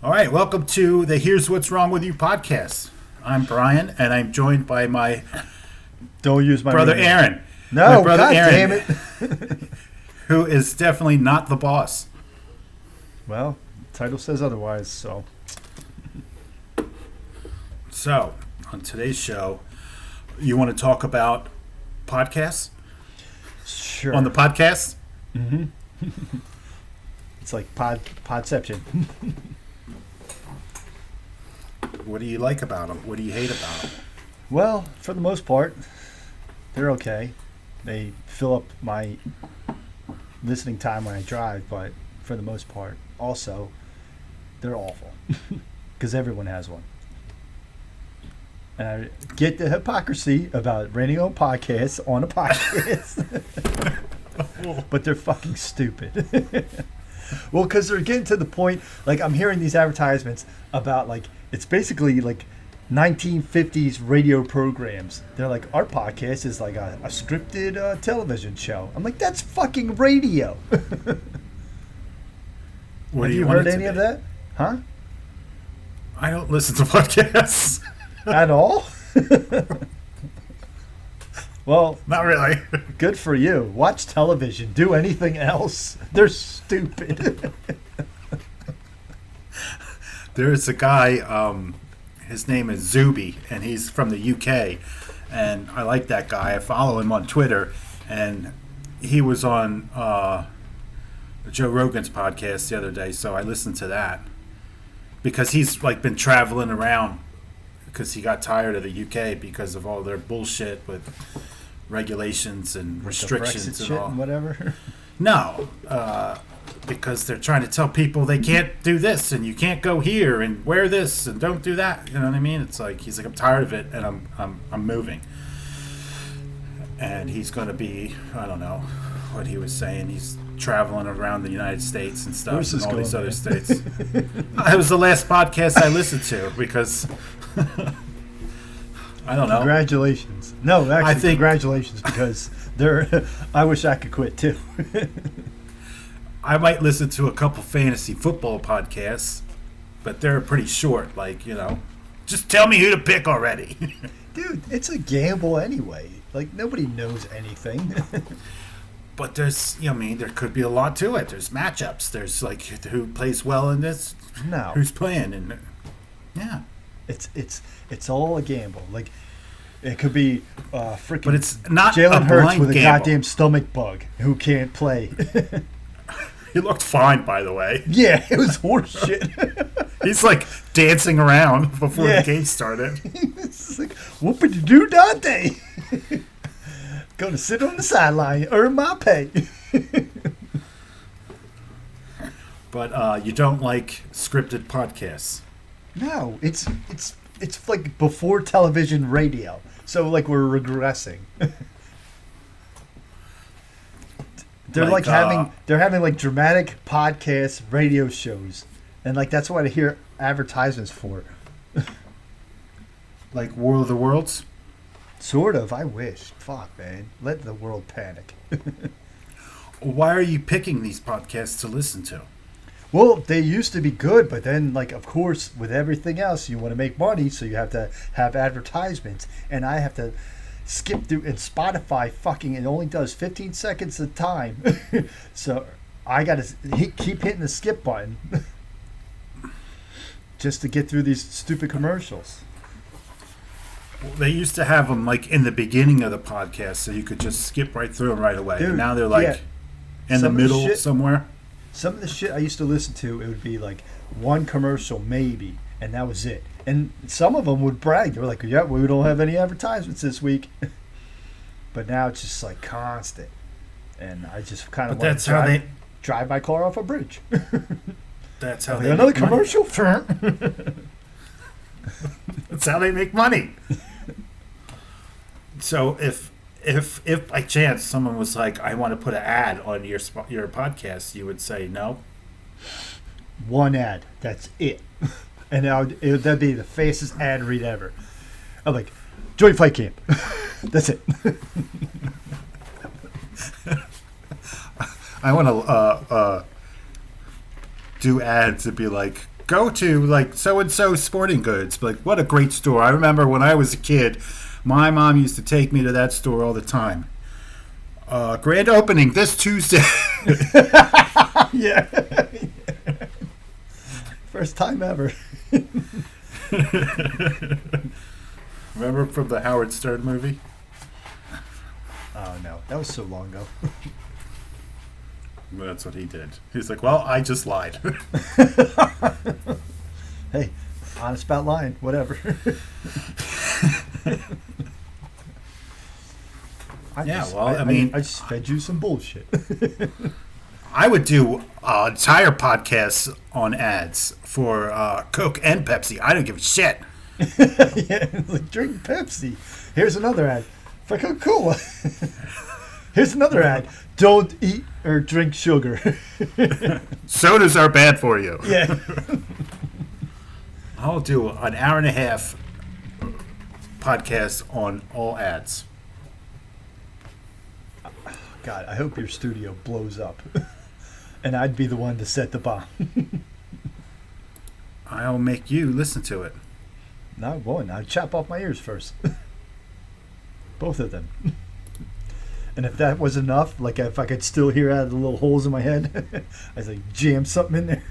All right, welcome to the Here's What's Wrong With You podcast. I'm Brian, and I'm joined by my Don't use my brother name. Aaron. No, my brother God Aaron, damn it. who is definitely not the boss. Well, the title says otherwise, so. So, on today's show, you want to talk about podcasts? Sure. On the podcast? Mm-hmm. It's like podception. What do you like about them? What do you hate about them? Well, for the most part, they're okay. They fill up my listening time when I drive, but for the most part, also, they're awful. Because everyone has one. And I get the hypocrisy about running on podcasts on a podcast. But they're fucking stupid. Well, because they're getting to the point, like, I'm hearing these advertisements about, like, it's basically, like, 1950s radio programs. They're like, our podcast is like a scripted television show. I'm like, that's fucking radio. Have you heard any of that? Huh? I don't listen to podcasts. At all? Well, Not really. good for you. Watch television. Do anything else. They're stupid. There's a guy, his name is Zuby, and he's from the UK. And I like that guy. I follow him on Twitter. And he was on Joe Rogan's podcast the other day, so I listened to that. Because he's like been traveling around because he got tired of the UK because of all their bullshit with regulations and restrictions Brexit and shit all. and whatever. No, because they're trying to tell people they can't do this and you can't go here and wear this and don't do that. You know what I mean? It's like he's like, I'm tired of it and I'm moving. And he's going to be, I don't know what he was saying. He's traveling around the United States and stuff and all these other states. It was the last podcast I listened to because I don't know. Congratulations. No, actually, I think- congratulations because they're. I wish I could quit too. I might listen to a couple fantasy football podcasts, but they're pretty short. Like, you know, just tell me who to pick already. Dude, it's a gamble anyway. Like, nobody knows anything. But there's, you know, I mean, there could be a lot to it. There's matchups. There's like who plays well in this, No. who's playing, and yeah. It's all a gamble. Like, it could be freaking. But it's not a Jalen Hurts blind with a gamble. goddamn stomach bug who can't play. He looked fine, by the way. Yeah, it was horseshit. He's like dancing around before Yeah. the game started. It's like, whoop-a-doo, Dante. Gonna sit on the sideline, earn my pay. But you don't like scripted podcasts. No, it's like before television radio. So like we're regressing. They're Like, they're having like dramatic podcast radio shows. And like that's what I hear advertisements for. Like War of the Worlds. Sort of, I wish. Fuck, man. Let the world panic. Why are you picking these podcasts to listen to? Well, they used to be good, but then, like, of course, with everything else, you want to make money, so you have to have advertisements. And I have to skip through, and Spotify fucking, it only does 15 seconds at a time. So I got to keep hitting the skip button just to get through these stupid commercials. They used to have them like in the beginning of the podcast, so you could just skip right through them right away. Dude, And now they're like yeah. in the Some of the middle shit- somewhere. Some of the shit I used to listen to, it would be like one commercial maybe, and that was it. And some of them would brag. They were like, yeah, we don't have any advertisements this week. But now it's just like constant. And I just kind of But want that's to how they. drive my car off a bridge. That's how Like, they. another make money. commercial? That's how they make money. So if by chance someone was like, I want to put an ad on your podcast, you would say no. One ad. That's it. And that'd be the fastest ad read ever. I'm like, join fight camp. That's it. I want to do ads to be like go to like so and so sporting goods. Like, what a great store! I remember when I was a kid, my mom used to take me to that store all the time. Grand opening this Tuesday. Yeah. First time ever. Remember from the Howard Stern movie? Oh no, that was so long ago. That's what he did. He's like, well, I just lied. Hey, honest about lying, whatever. I just fed you some bullshit. I would do an entire podcast on ads for Coke and Pepsi. I don't give a shit. Yeah, like, drink Pepsi. Here's another ad for Coca-Cola. Here's another ad. Don't eat or drink sugar. Sodas are bad for you. Yeah. I'll do an hour and a half podcast on all ads. God, I hope your studio blows up. And I'd be the one to set the bomb. I'll make you listen to it. No, I won't. I'd chop off my ears first. Both of them. And if that was enough, like if I could still hear out of the little holes in my head, I'd like jam something in there.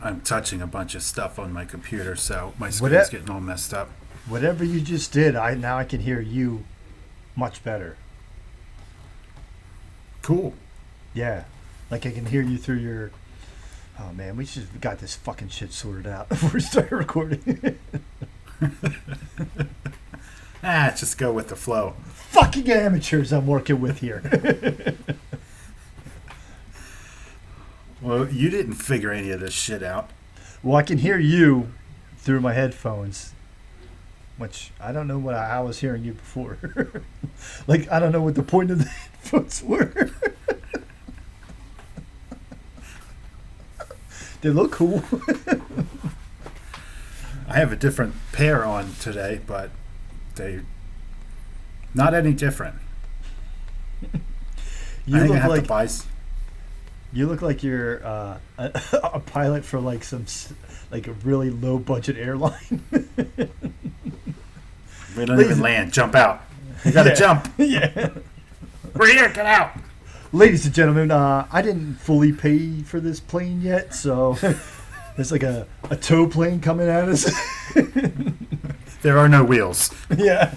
I'm touching a bunch of stuff on my computer, so my screen's getting all messed up. Whatever you just did, now I can hear you much better. Cool. Yeah. Like I can hear you through your... Oh man, we just got this fucking shit sorted out before we start recording. Just go with the flow. Fucking amateurs I'm working with here. Well, you didn't figure any of this shit out. Well, I can hear you through my headphones, which I don't know what I was hearing you before. Like, I don't know what the point of the headphones were. They look cool. I have a different pair on today, but they not any different. You look like you're a pilot for like a really low budget airline. We don't even land. Jump out. You gotta jump. Yeah. We're here. Get out. Ladies and gentlemen, I didn't fully pay for this plane yet, so there's like a tow plane coming at us. There are no wheels. Yeah.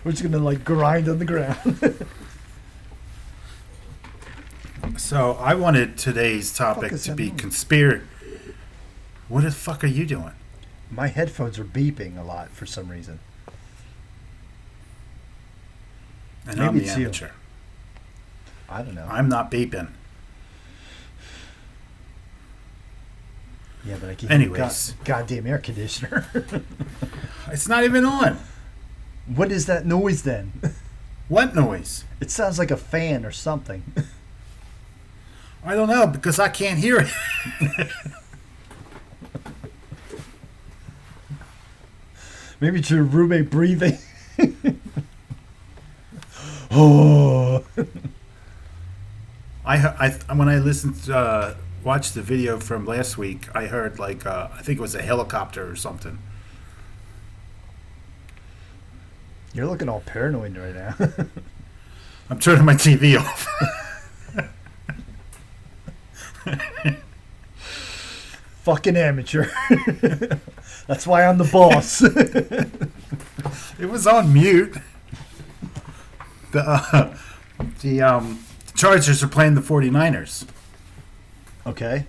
We're just gonna like grind on the ground. So I wanted today's topic to be conspiracy. What the fuck are you doing? My headphones are beeping a lot for some reason. And I'm the amateur. I don't know. I'm not beeping. Yeah, but I keep anyways, goddamn air conditioner. It's not even on. What is that noise then? What noise? It sounds like a fan or something. I don't know because I can't hear it. Maybe it's your roommate breathing. Oh. When I watched the video from last week, I heard like I think it was a helicopter or something. You're looking all paranoid right now. I'm turning my TV off. Fucking amateur. That's why I'm the boss. It was on mute. The Chargers are playing the 49ers. Okay.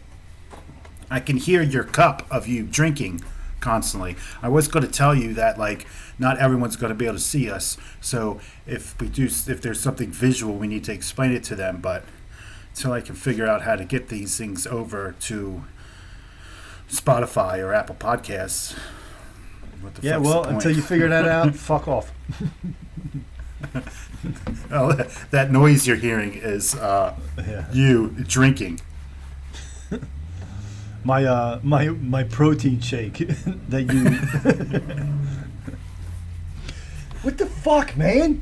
I can hear your cup of you drinking constantly. I was going to tell you that like not everyone's going to be able to see us. So if there's something visual, we need to explain it to them. But until I can figure out how to get these things over to Spotify or Apple Podcasts. Until you figure that out, fuck off. Oh, that noise you're hearing is you drinking. My protein shake that you. What the fuck, man?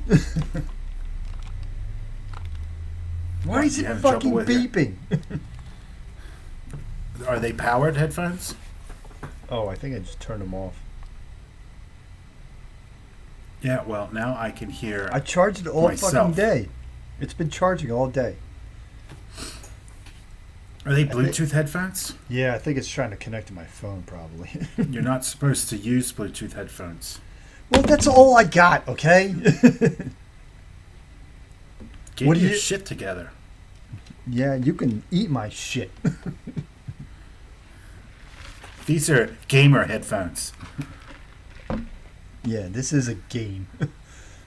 Why is You it having trouble fucking with it? beeping? Are they powered headphones? Oh, I think I just turned them off. Yeah, well, now I can hear I charged it all myself. fucking day. It's been charging all day. Are they Bluetooth headphones? Yeah, I think it's trying to connect to my phone, probably. You're not supposed to use Bluetooth headphones. Well, that's all I got, okay? Get What do your you- shit together. Yeah, you can eat my shit. These are gamer headphones. Yeah, this is a game.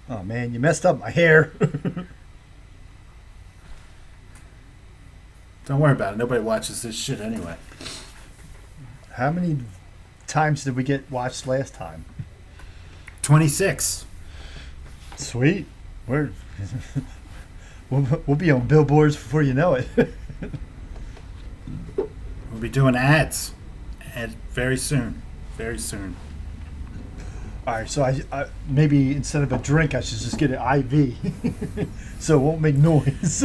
Oh, man, you messed up my hair. Don't worry about it. Nobody watches this shit anyway. How many times did we get watched last time? 26. Sweet. We're we'll be on billboards before you know it. We'll be doing ads. Very soon. Very soon. All right, so I maybe instead of a drink, I should just get an IV, so it won't make noise.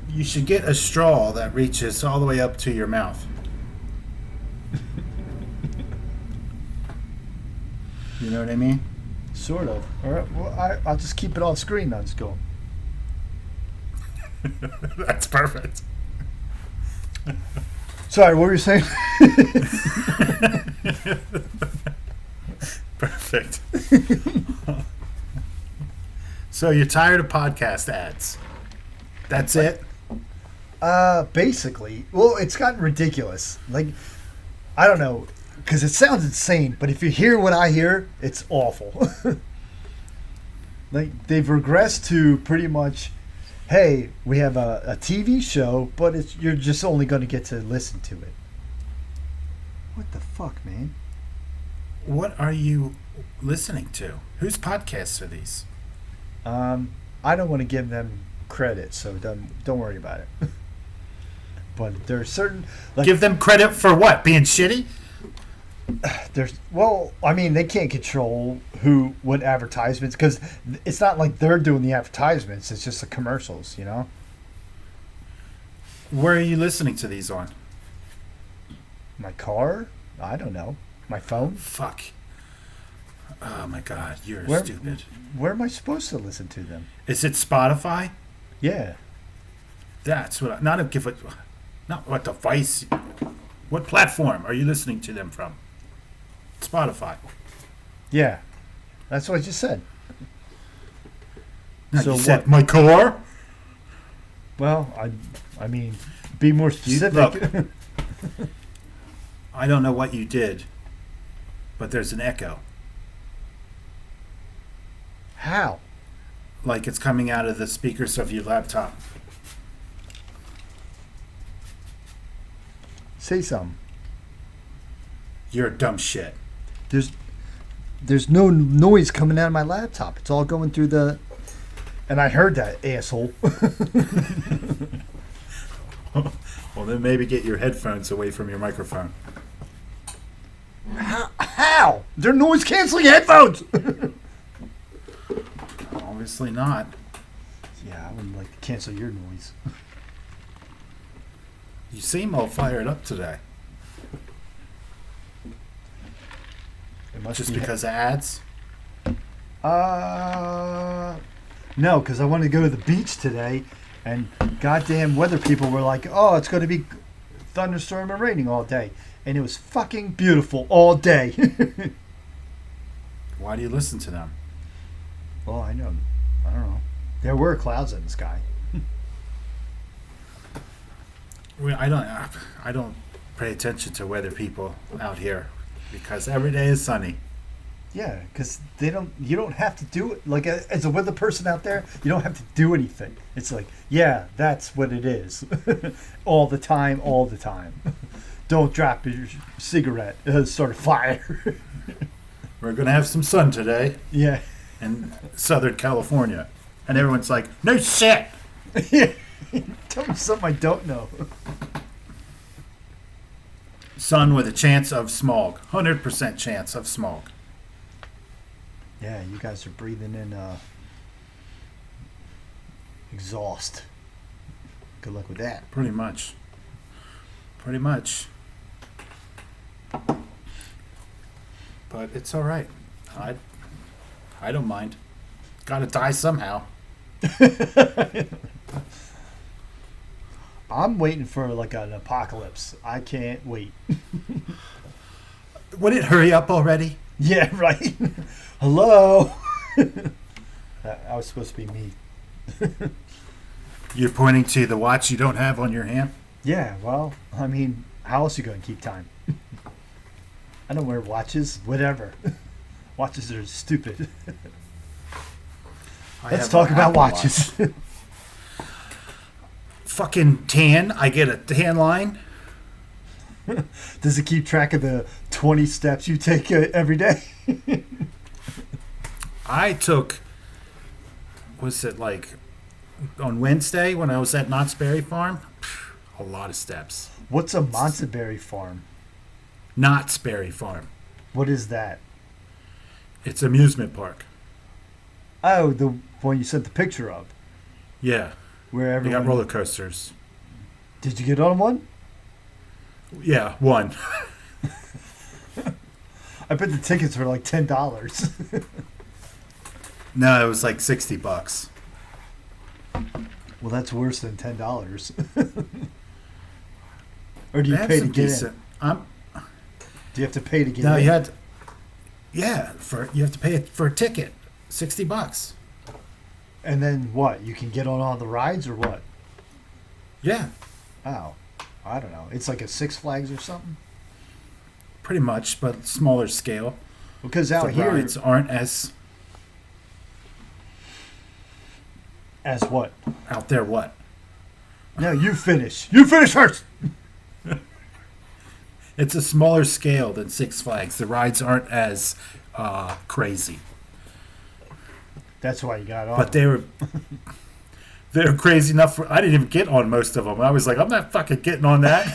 You should get a straw that reaches all the way up to your mouth. You know what I mean? Sort of. All right. Well, I'll just keep it off screen. Now, just go. That's perfect. Sorry, what were you saying? Perfect. So you're tired of podcast ads? That's it? Basically. Well, it's gotten ridiculous. Like, I don't know, because it sounds insane, but if you hear what I hear, it's awful. Like, they've regressed to pretty much, hey, we have a TV show, but you're just only going to get to listen to it. What the fuck, man? What are you listening to? Whose podcasts are these? I don't want to give them credit, so don't worry about it. But there's certain like Give them credit for what? Being shitty? I mean, they can't control what advertisements, because it's not like they're doing the advertisements. It's just the commercials, you know. Where are you listening to these on? My car, I don't know. My phone. Fuck. Oh my god, you're Where- stupid. Where am I supposed to listen to them? Is it Spotify? Yeah. That's what. Not what device. What platform are you listening to them from? Spotify. Yeah. That's what I just said. No, So you said what? my car. Well, I mean, be more specific. look. I don't know what you did, but there's an echo. How? Like it's coming out of the speakers of your laptop. Say something. You're a dumb shit. There's no noise coming out of my laptop. It's all going through the. And I heard that, asshole. Well, then maybe get your headphones away from your microphone. How? They're noise canceling headphones. Obviously not. Yeah, I wouldn't like to cancel your noise. You seem all fired up today. It must Just be because of ads? No, because I wanted to go to the beach today, and goddamn weather people were like, "Oh, it's going to be thunderstorm and raining all day," and it was fucking beautiful all day. Why do you listen to them? Well, I don't know. There were clouds in the sky. I don't pay attention to weather people out here because every day is sunny. Yeah, because you don't have to do it. Like, as a weather person out there, you don't have to do anything. It's like, yeah, that's what it is. All the time. Don't drop your cigarette. It'll start a fire. We're going to have some sun today Yeah. in Southern California. And everyone's like, no shit. Tell me something I don't know. Sun with a chance of smog. 100% chance of smog. Yeah, you guys are breathing in exhaust. Good luck with that. Pretty much. Pretty much. But it's all right. I don't mind. Got to die somehow. I'm waiting for like an apocalypse. I can't wait. Would it hurry up already? Yeah, right. Hello. I was supposed to be me. You're pointing to the watch you don't have on your hand? Yeah, well, I mean, how else are you going to keep time? I don't wear watches, whatever. Watches are stupid. Let's talk about watches. Fucking tan. I get a tan line. Does it keep track of the 20 steps you take every day? I took, was it like on Wednesday when I was at Knott's Berry Farm? A lot of steps. What's a Monteberry Farm? Knott's Berry Farm. What is that? It's amusement park. Oh, the one you sent the picture of. Yeah. Where They everyone... got roller coasters. Did you get on one? Yeah, one. I bet the tickets were like $10. No, it was like $60. Well, that's worse than $10. Or do you They have pay to some get decent. in? Do you have to pay to get No, in? you had. Yeah, you have to pay it for a ticket, $60. And then what? You can get on all the rides or what? Yeah, Oh, I don't know. It's like a Six Flags or something? pretty much, but smaller scale. Because The out here... rides aren't as As what? out there. What? No, you finish. You finish first! It's a smaller scale than Six Flags. The rides aren't as crazy, That's why you got on. but they were crazy enough. I didn't even get on most of them. I was like, I'm not fucking getting on that.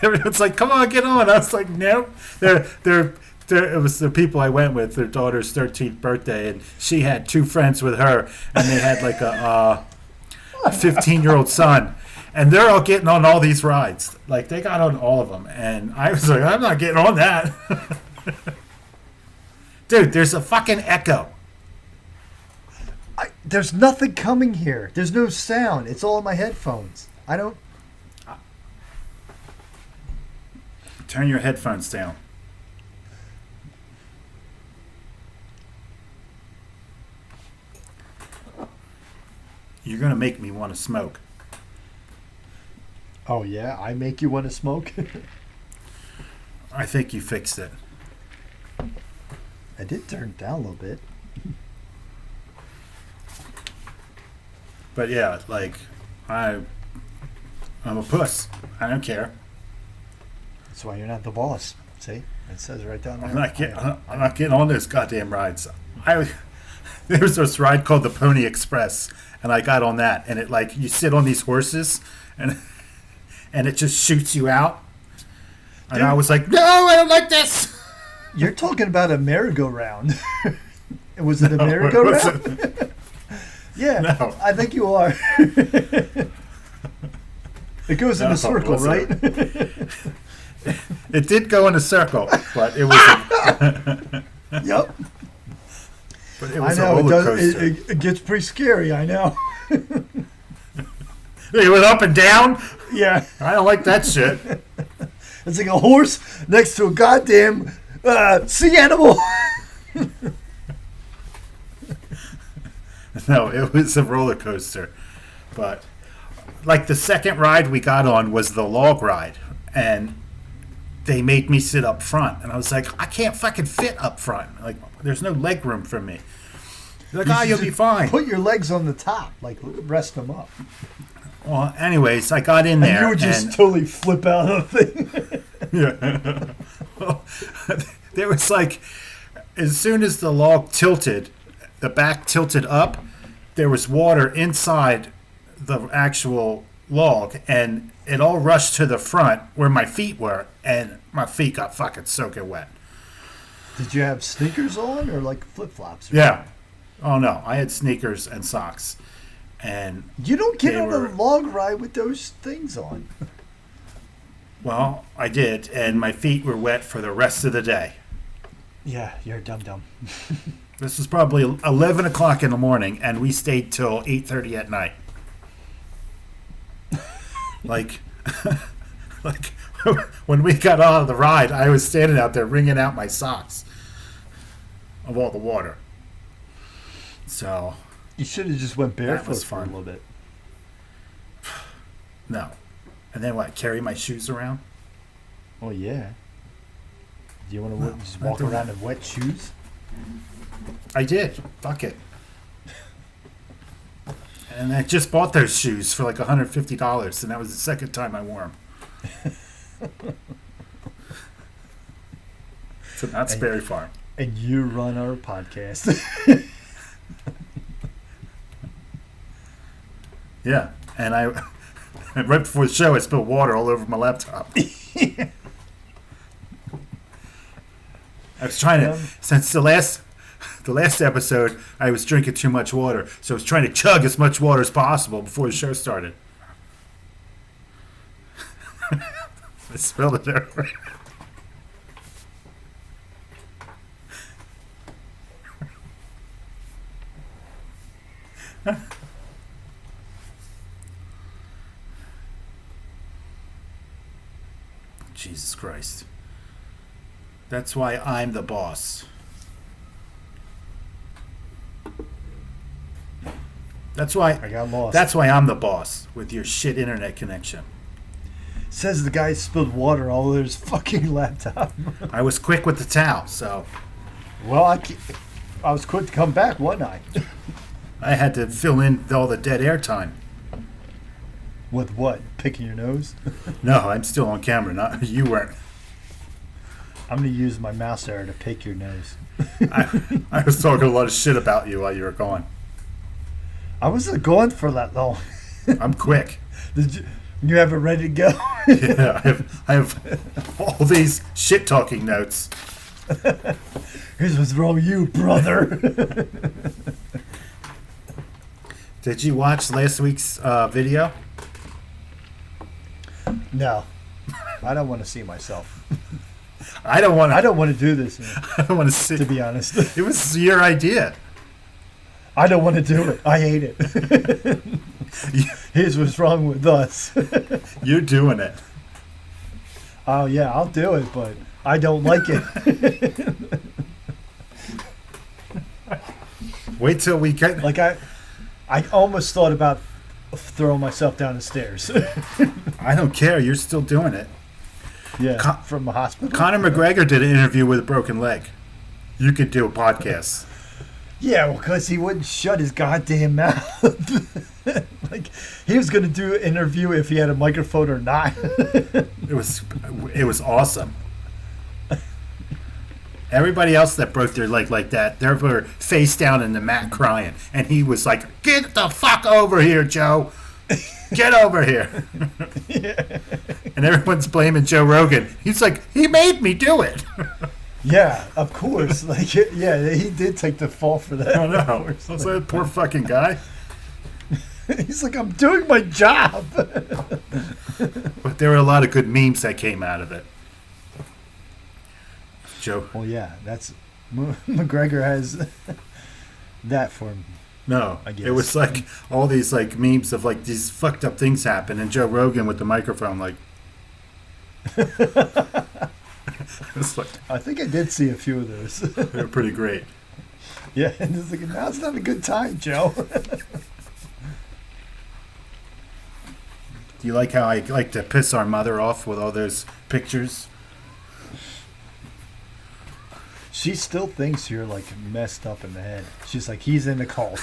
Everyone's like, come on, get on. I was like, no. It was the people I went with. Their daughter's 13th birthday, and she had two friends with her, and they had like a 15-year-old son. And they're all getting on all these rides. Like, they got on all of them. And I was like, I'm not getting on that. Dude, there's a fucking echo. There's nothing coming here. There's no sound. It's all in my headphones. I don't... Turn your headphones down. You're going to make me want to smoke. Oh, yeah? I make you want to smoke? I think you fixed it. I did turn it down a little bit. But yeah, like, I'm a puss. I don't care. That's why you're not the boss. See? It says right down there. I'm not getting on those goddamn rides. There was this ride called the Pony Express, and I got on that, and it like you sit on these horses, and it just shoots you out. And Dude. I was like, no, I don't like this. You're talking about a merry-go-round. Was it a merry-go-round? Yeah, No. I think you are. It goes in No, a circle, it right? It did go in a circle, but it was. Yep. But it I was a know. roller coaster. It gets pretty scary, I know. It went up and down. Yeah. I don't like that shit. It's like a horse next to a goddamn sea animal. No, it was a roller coaster. But like the second ride we got on was the log ride, and they made me sit up front, and I was like, I can't fucking fit up front. Like, there's no leg room for me. They're like, you'll be fine. Put your legs on the top, like rest them up. Well, anyways, I got in And there. you would just totally flip out of the thing. Yeah. Well, there was like, as soon as the log tilted, the back tilted up, there was water inside the actual log, and it all rushed to the front where my feet were, and my feet got fucking soaking wet. Did you have sneakers on or like flip-flops? Yeah. Oh no, I had sneakers and socks. and You don't get they on were- a long ride with those things on. well, I did, and my feet were wet for the rest of the day. Yeah, you're a dum-dum. This was probably 11 o'clock in the morning, and we stayed till 8:30 at night. Like, like when we got out of the ride, I was standing out there wringing out my socks of all the water. So, You should have just went barefoot was for a fun. little bit. no. And then what, carry my shoes around? Oh, yeah. Do you want to No, just not walk doing around that. in wet shoes? I did. Fuck it. And I just bought those shoes for like $150, and that was the second time I wore them. So that's Berry Farm. And you run our podcast. Yeah, and I right before the show, I spilled water all over my laptop. I was trying to since the last episode, I was drinking too much water, so I was trying to chug as much water as possible before the show started. I spilled it everywhere. Jesus Christ. That's why I'm the boss. That's why I got lost. That's why I'm the boss with your shit internet connection. Says the guy spilled water all over his fucking laptop. I was quick with the towel, so Well, I was quick to come back, wasn't I? I had to fill in all the dead air time. With what? Picking your nose? No, I'm still on camera. Not you weren't. I'm going to use my mouse there to pick your nose. I was talking a lot of shit about you while you were gone. I wasn't going for that long. I'm quick. Did you have it ready to go? Yeah, I have all these shit talking notes. Here's what's wrong with you, brother. Did you watch last week's video? No. I don't want to see myself. I don't want I don't want to do this, I don't want to see. to be honest. It was your idea. I don't want to do it. I hate it. Here's what's wrong with us. You're doing it. Oh, yeah, I'll do it, but I don't like it. Wait till we get. Like, I almost thought about throwing myself down the stairs. I don't care. You're still doing it. Yeah, Con- from the hospital. Conor McGregor did an interview with a broken leg. You could do a podcast. Yeah, well, because he wouldn't shut his goddamn mouth. Like, he was going to do an interview if he had a microphone or not. It was awesome. Everybody else that broke their leg like that, they were face down in the mat crying, and he was like, "Get the fuck over here, Joe! Get over here!" Yeah. And everyone's blaming Joe Rogan. He's like, "He made me do it." Yeah, of course. Like, yeah, he did take the fall for that. I Of know. course. So that poor fucking guy. He's like, I'm doing my job. But there were a lot of good memes that came out of it. Joe. Well, yeah, that's McGregor has that for him. No, I guess. it was like all these like memes of like these fucked up things happen, and Joe Rogan with the microphone like. It's like, I think I did see a few of those. they're pretty great. Yeah, and it's like, now's not a good time, Joe. Do you like how I like to piss our mother off with all those pictures? She still thinks you're like messed up in the head. She's like, he's in the cult.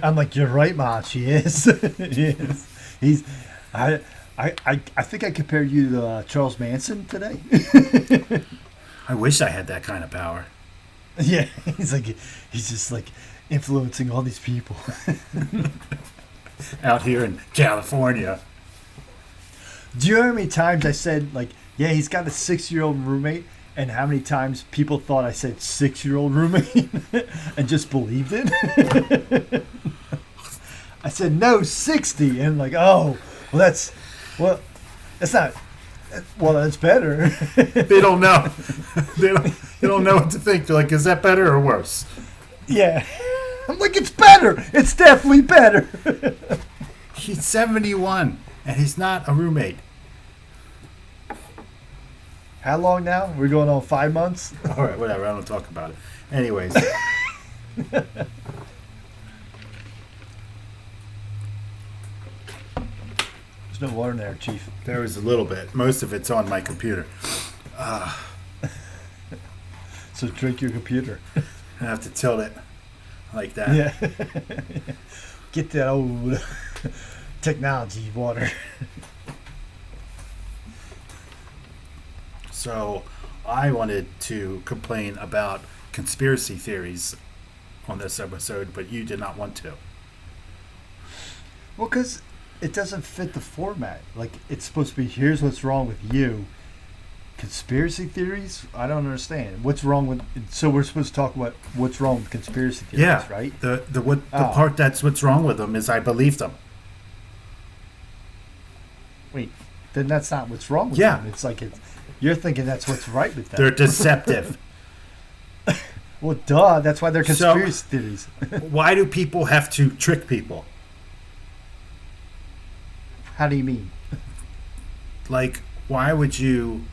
I'm like, you're right, Ma. She is. He is. He's. I think I compared you to Charles Manson today. I wish I had that kind of power. Yeah, he's like, he's just like influencing all these people. Out here in California. Do you know how many times I said, like, yeah, he's got a 6-year-old roommate, and how many times people thought I said 6-year-old roommate and just believed it? I said, no, 60. And like, oh, that's not, well, that's better. They don't know. They don't know what to think. They're like, is that better or worse? Yeah. I'm like, it's better. It's definitely better. He's 71, and he's not a roommate. How long now? We're going on 5 months? All right, whatever. I don't talk about it. Anyways. There's no water in there, Chief. There is a little bit. Most of it's on my computer. So drink your computer. I have to tilt it like that. Yeah. Get that old technology water. So I wanted to complain about conspiracy theories on this episode, but you did not want to. Well, because it doesn't fit the format. Like, it's supposed to be, here's what's wrong with you. Conspiracy theories? I don't understand. What's wrong with... So we're supposed to talk about what's wrong with conspiracy theories, right? The part that's what's wrong with them is I believe them. Wait, then that's not what's wrong with Yeah. them. It's like, you're thinking that's what's right with them. They're deceptive. Well, duh. That's why they're conspiracy theories. Why do people have to trick people? How do you mean? Like, why would you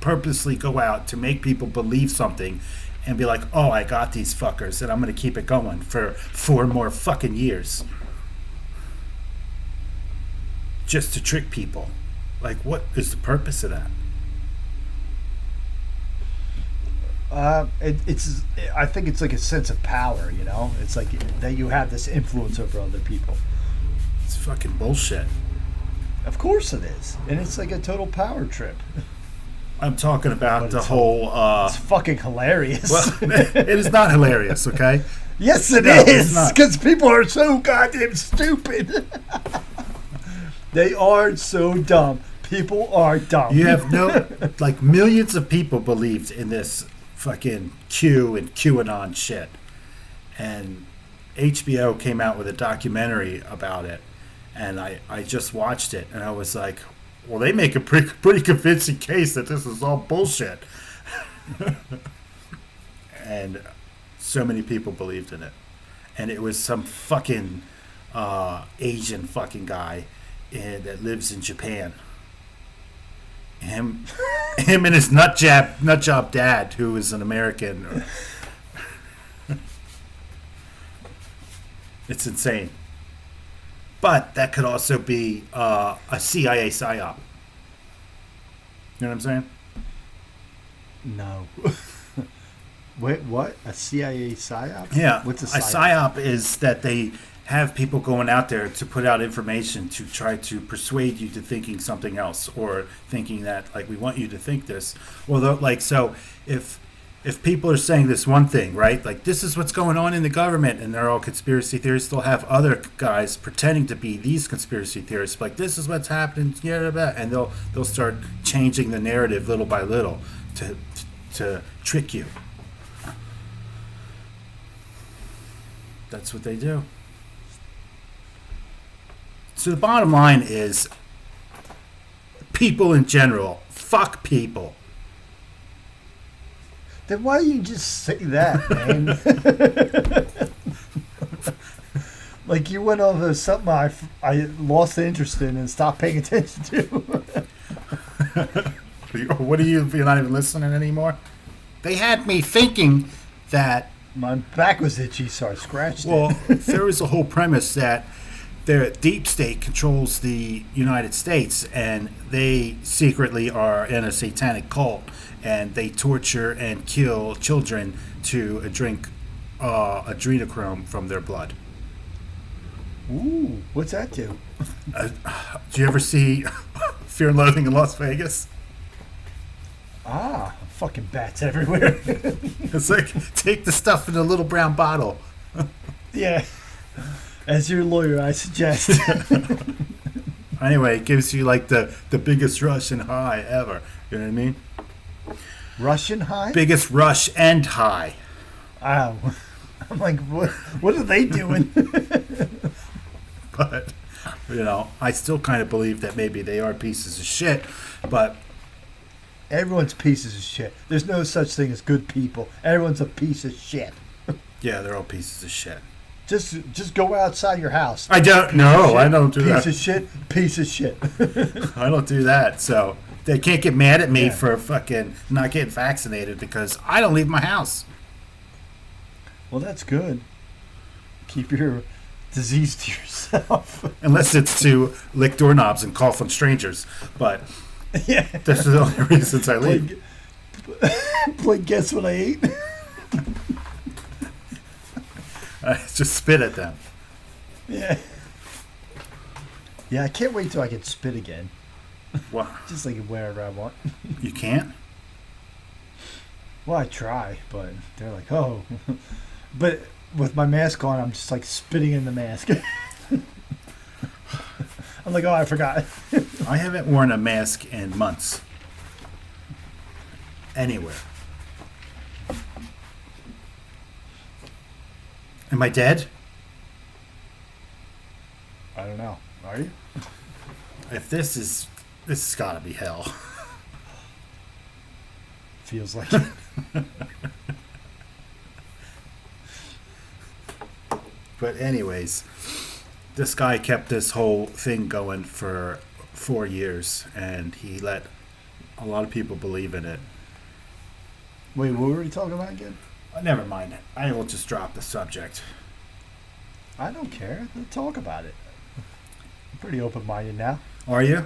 purposely go out to make people believe something and be like, oh, I got these fuckers and I'm going to keep it going for 4 more fucking years? Just to trick people. Like, what is the purpose of that? I think it's like a sense of power, you know? It's like that you have this influence over other people. It's fucking bullshit. Of course it is. And it's like a total power trip. I'm talking about But the it's whole... It's fucking hilarious. well, it is not hilarious, okay? Yes, it No, it's is. not. Because people are so goddamn stupid. They are so dumb. People are dumb. You have no... Like, millions of people believed in this fucking Q and QAnon shit. And HBO came out with a documentary about it. And I just watched it. And I was like, well, they make a pretty convincing case that this is all bullshit. And so many people believed in it. And it was some fucking Asian fucking guy that lives in Japan. Him and his nut job dad, who is an American. It's insane. But that could also be a CIA psyop. You know what I'm saying? No. Wait, what? A CIA psyop? Yeah. What's a A psyop? psyop is that they have people going out there to put out information to try to persuade you to thinking something else, or thinking that, like, we want you to think this. Well, like, so if people are saying this one thing, right, like, this is what's going on in the government, and they're all conspiracy theorists, they'll have other guys pretending to be these conspiracy theorists, like, this is what's happening, and they'll start changing the narrative little by little to trick you. That's what they do. So the bottom line is, people in general, fuck people. Then why do you just say that, man? Like, you went over something I lost interest in and stopped paying attention to. What are you're not even listening anymore? They had me thinking that... My back was itchy, so I scratched Well, it. there was a whole premise that the deep state controls the United States, and they secretly are in a satanic cult, and they torture and kill children to drink adrenochrome from their blood. Ooh, what's that do? Do you ever see Fear and Loathing in Las Vegas? Ah, fucking bats everywhere. It's like, take the stuff in a little brown bottle. Yeah. As your lawyer, I suggest. Anyway, it gives you like the biggest rush and high ever. You know what I mean? Russian high? Biggest rush and high. Ow. I'm like, what are they doing? I still kind of believe that maybe they are pieces of shit, but Everyone's pieces of shit. There's no such thing as good people. Everyone's a piece of shit. yeah, they're all pieces of shit. Just go outside your house. I don't. No, I don't do that. Piece of shit. Piece of shit. I don't do that. So they can't get mad at me Yeah. for fucking not getting vaccinated because I don't leave my house. Well, that's good. Keep your disease to yourself. Unless it's to lick doorknobs and cough on strangers. But Yeah. that's the only reasons I leave. Like, guess what I ate? I just spit at them. Yeah. Yeah, I can't wait till I can spit again. Well, Just like wherever I want. you can't? Well, I try, but they're like, oh. But with my mask on, I'm just like spitting in the mask. I'm like, oh, I forgot. I haven't worn a mask in months. Anywhere. Am I dead? I don't know. Are you? If this has got to be hell. Feels like it. But anyways, this guy kept this whole thing going for 4 years, and he let a lot of people believe in it. Wait, what were we talking about again? Never mind. I will just drop the subject. I don't care. Let's talk about it. I'm pretty open-minded now. Are you?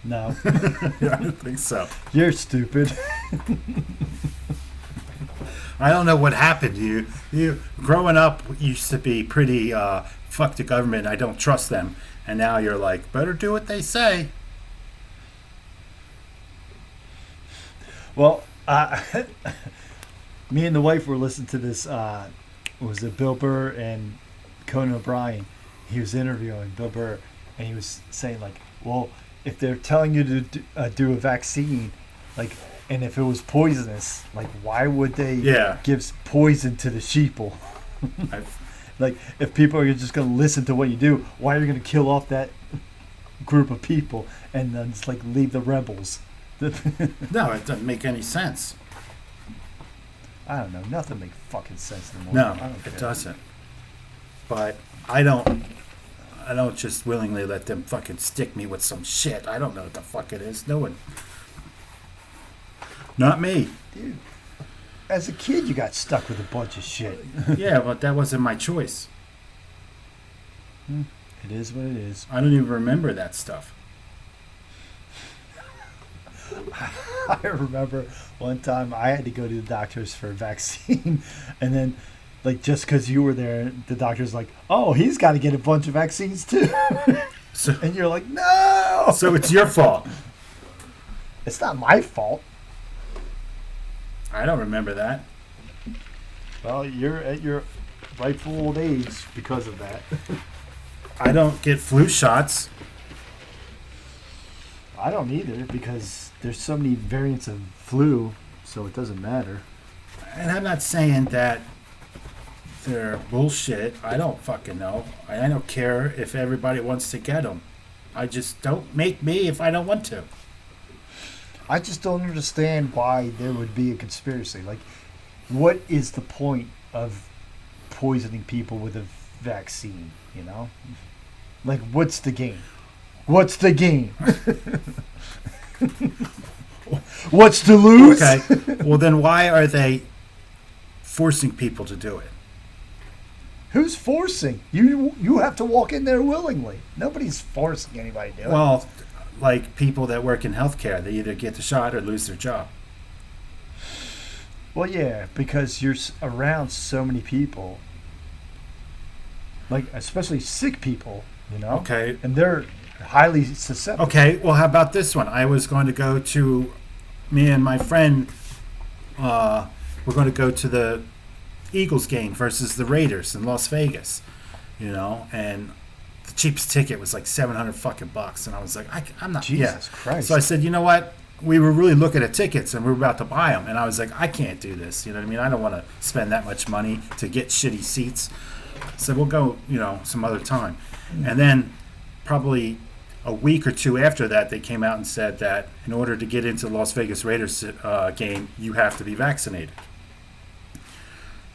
No. I don't think so. You're stupid. I don't know what happened to you. You growing up used to be pretty fuck the government. I don't trust them, and now you're like, better do what they say. Well, me and the wife were listening to this. Was it Bill Burr and Conan O'Brien? He was interviewing Bill Burr, and he was saying like, well, if they're telling you to do a vaccine, like, and if it was poisonous, like, why would they give poison to the sheeple? Like, if people are just going to listen to what you do, why are you going to kill off that group of people and then just like leave the rebels? No, it doesn't make any sense. I don't know. Nothing makes fucking sense anymore. No, I don't it care. doesn't. But I don't just willingly let them fucking stick me with some shit. I don't know what the fuck it is. No one. Not me. Dude, as a kid, you got stuck with a bunch of shit. Yeah, but that wasn't my choice. It is what it is. I don't even remember that stuff. I remember one time I had to go to the doctors for a vaccine, and then, like, just because you were there, the doctor's like, "Oh, he's got to get a bunch of vaccines too," So, and you're like, "No!" so it's your fault. It's not my fault. I don't remember that. Well, you're at your rightful old age because of that. I don't get flu shots. I don't either because there's so many variants of flu, so it doesn't matter. And I'm not saying that they're bullshit. I don't fucking know. I don't care if everybody wants to get them. I just don't make me if I don't want to. I just don't understand why there would be a conspiracy. Like, what is the point of poisoning people with a vaccine, you know? Like, what's the game? What's the game? What's to lose? Okay. Well, then why are they forcing people to do it? Who's forcing? You have to walk in there willingly. Nobody's forcing anybody to do it. Well, like people that work in healthcare, they either get the shot or lose their job. Well, yeah, because you're around so many people, like especially sick people, you know. Okay. And they're highly susceptible. Okay. Well, how about this one? I was going to go to, me and my friend, we're going to go to the Eagles game versus the Raiders in Las Vegas, you know, and the cheapest ticket was like $700 fucking bucks, and I was like, I'm not. Jesus Christ. So I said, you know what? We were really looking at tickets, and we were about to buy them, and I was like, I can't do this. You know what I mean? I don't want to spend that much money to get shitty seats. So we'll go, you know, some other time. And then probably a week or two after that, they came out and said that in order to get into the Las Vegas Raiders game, you have to be vaccinated.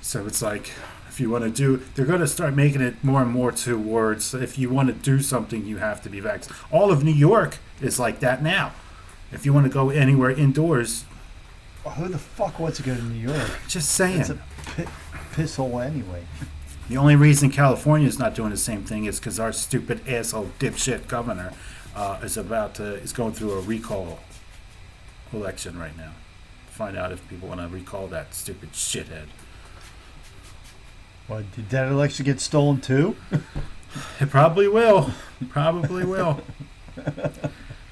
So it's like, if you want to do, they're going to start making it more and more towards, if you want to do something, you have to be vaccinated. All of New York is like that now. If you want to go anywhere indoors. Well, who the fuck wants to go to New York? Just saying. It's a piss hole anyway. The only reason California is not doing the same thing is because our stupid asshole dipshit governor is going through a recall election right now. Find out if people want to recall that stupid shithead. Well, did that election get stolen too? It probably will. Probably will.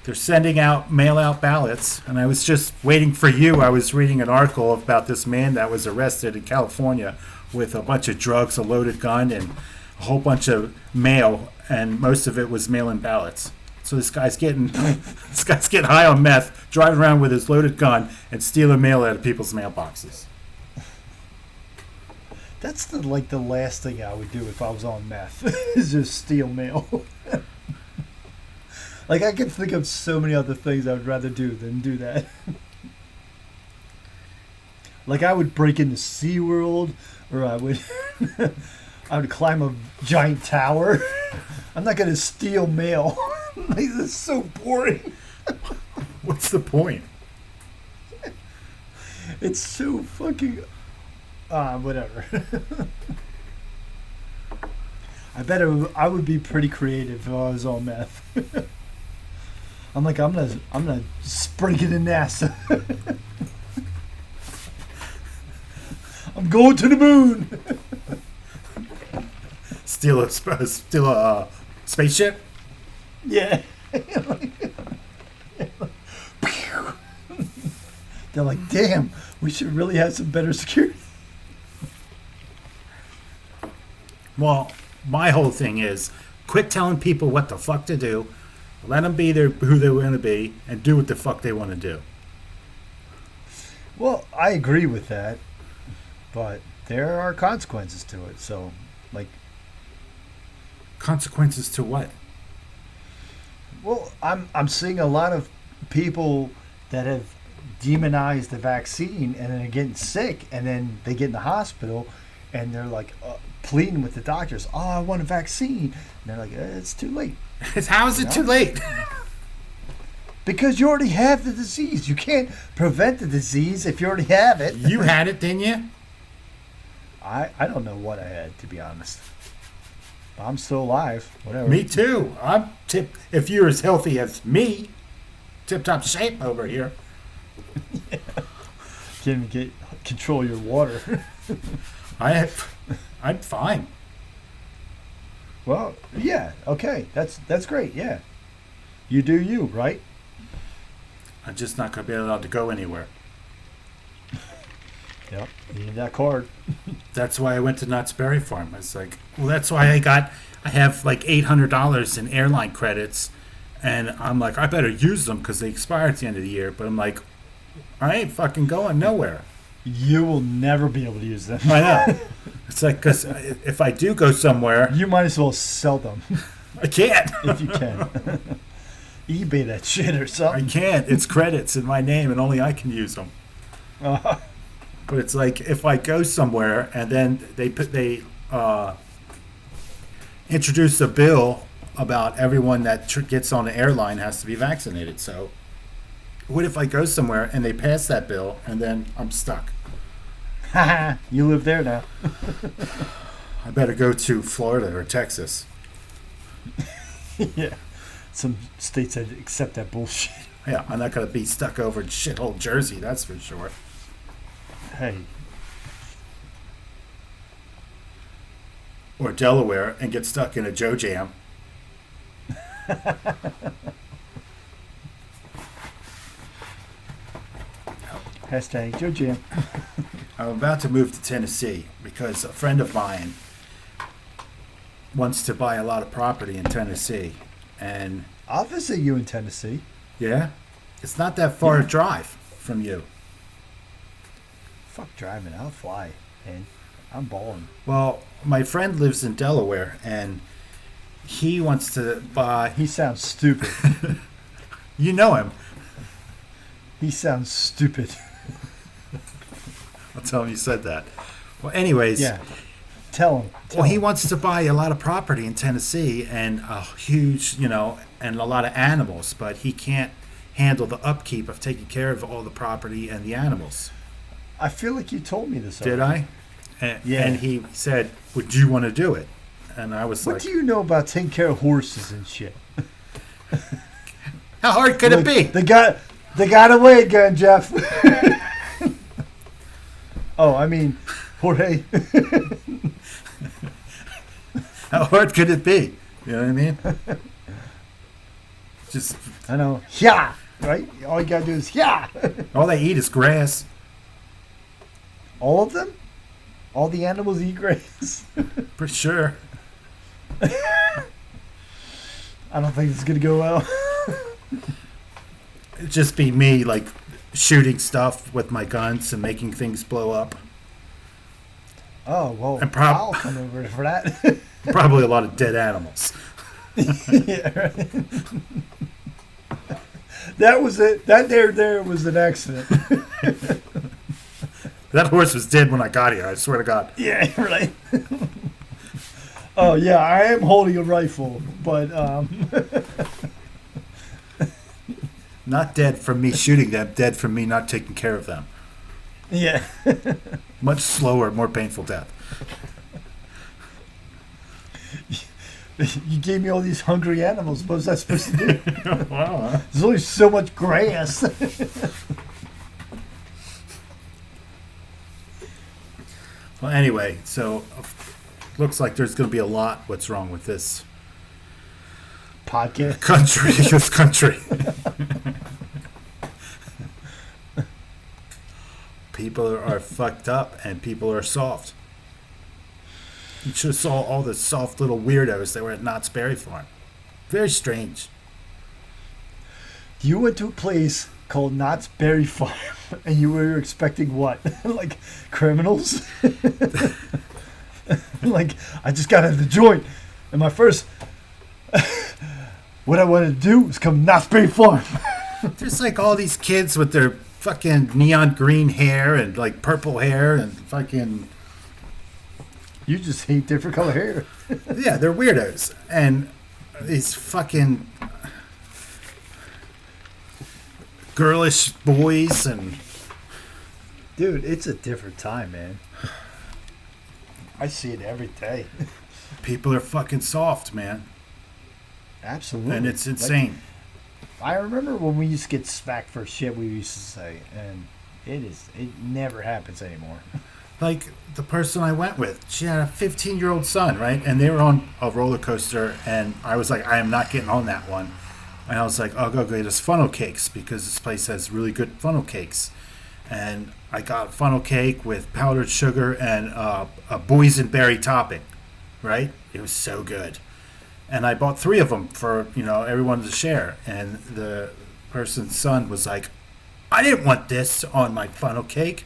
They're sending out mail-out ballots, and I was just waiting for you. I was reading an article about this man that was arrested in California with a bunch of drugs, a loaded gun, and a whole bunch of mail, and most of it was mail-in ballots. So this guy's getting high on meth, driving around with his loaded gun, and stealing mail out of people's mailboxes. That's the last thing I would do if I was on meth, is just steal mail. Like, I can think of so many other things I would rather do than do that. Like, I would break into SeaWorld, or I would climb a giant tower. I'm not going to steal mail. Like, this is so boring. What's the point? It's so fucking... whatever. I bet I would be pretty creative if I was on meth. I'm gonna spring it in NASA. I'm going to the moon. Steal a spaceship? Yeah. They're like, damn, we should really have some better security. Well, my whole thing is, quit telling people what the fuck to do. Let them be who they want to be, and do what the fuck they want to do. Well, I agree with that, but there are consequences to it. So, like, consequences to what? Well, I'm seeing a lot of people that have demonized the vaccine, and then they're getting sick, and then they get in the hospital, and they're like pleading with the doctors, "Oh, I want a vaccine," and they're like, "It's too late." How is it too late? Because you already have the disease. You can't prevent the disease if you already have it. You had it, didn't you? I don't know what I had, to be honest. I'm still alive. Whatever. Me too. I'm if you're as healthy as me, tip-top shape over here. Yeah. Can't even control your water. I'm fine. Well, yeah, okay. That's great, yeah. You do you, right? I'm just not going to be allowed to go anywhere. Yep, you need that card. That's why I went to Knott's Berry Farm. I was like, well, that's why I have like $800 in airline credits, and I'm like, I better use them because they expire at the end of the year. But I'm like, I ain't fucking going nowhere. You will never be able to use them. I know. It's like, because if I do go somewhere... You might as well sell them. I can't. If you can. eBay that shit or something. I can't. It's credits in my name, and only I can use them. But it's like, if I go somewhere, and then they introduce a bill about everyone that gets on the airline has to be vaccinated. So what if I go somewhere, and they pass that bill, and then I'm stuck? You live there now. I better go to Florida or Texas. Yeah. Some states that accept that bullshit. Yeah, I'm not going to be stuck over in shithole Jersey, that's for sure. Hey. Or Delaware and get stuck in a Joe Jam. Hashtag Joe Jam. I'm about to move to Tennessee because a friend of mine wants to buy a lot of property in Tennessee. And I'll visit you in Tennessee. Yeah? It's not that far a drive from you. Fuck driving. I'll fly. And I'm balling. Well, my friend lives in Delaware, and he wants to buy. He sounds stupid. You know him. He sounds stupid. I'll tell him you said that. Well, anyways. Yeah. Tell him. He wants to buy a lot of property in Tennessee and a huge, and a lot of animals, but he can't handle the upkeep of taking care of all the property and the animals. I feel like you told me this Did already. I? And, Yeah. and he said, would you want to do it? And I was What like, do you know about taking care of horses and shit? how hard could it be? They got away again, Jeff. Oh, I mean, Jorge. How hard could it be? You know what I mean? Just I know. Yeah. Right? All you got to do is, yeah. all they eat is grass. All of them? All the animals eat grass? For sure. I don't think it's going to go well. It'd just be me, like, shooting stuff with my guns and making things blow up. Oh, well, And I'll come over for that. Probably a lot of dead animals. Yeah, right. That was it. That there was an accident. That horse was dead when I got here, I swear to God. Yeah, right. Oh, yeah, I am holding a rifle, but Not dead from me shooting them, dead from me not taking care of them. yeah. Much slower, more painful death. You gave me all these hungry animals. What was I supposed to do? Wow. There's only so much grass. Well, anyway, so looks like there's going to be a lot what's wrong with this Podcast. country. This country. People are fucked up and people are soft. You should have saw all the soft little weirdos that were at Knott's Berry Farm. Very strange. You went to a place called Knott's Berry Farm, and you were expecting what? Like criminals? Like, I just got out of the joint, and my first... what I wanted to do was come to Knott's Berry Farm. There's like all these kids with their fucking neon green hair and like purple hair and fucking... You just hate different color hair. Yeah, they're weirdos. And these fucking girlish boys and... Dude, it's a different time, man. I see it every day. People are fucking soft, man. Absolutely. And it's insane. Like, I remember when we used to get smacked for shit we used to say, and it never happens anymore. Like the person I went with, she had a 15-year-old son, right? And they were on a roller coaster, and I was like, I am not getting on that one. And I was like, I'll go get us funnel cakes because this place has really good funnel cakes. And I got funnel cake with powdered sugar and a boysenberry topping, right? It was so good. And I bought 3 of them for, everyone to share. And the person's son was like, I didn't want this on my funnel cake.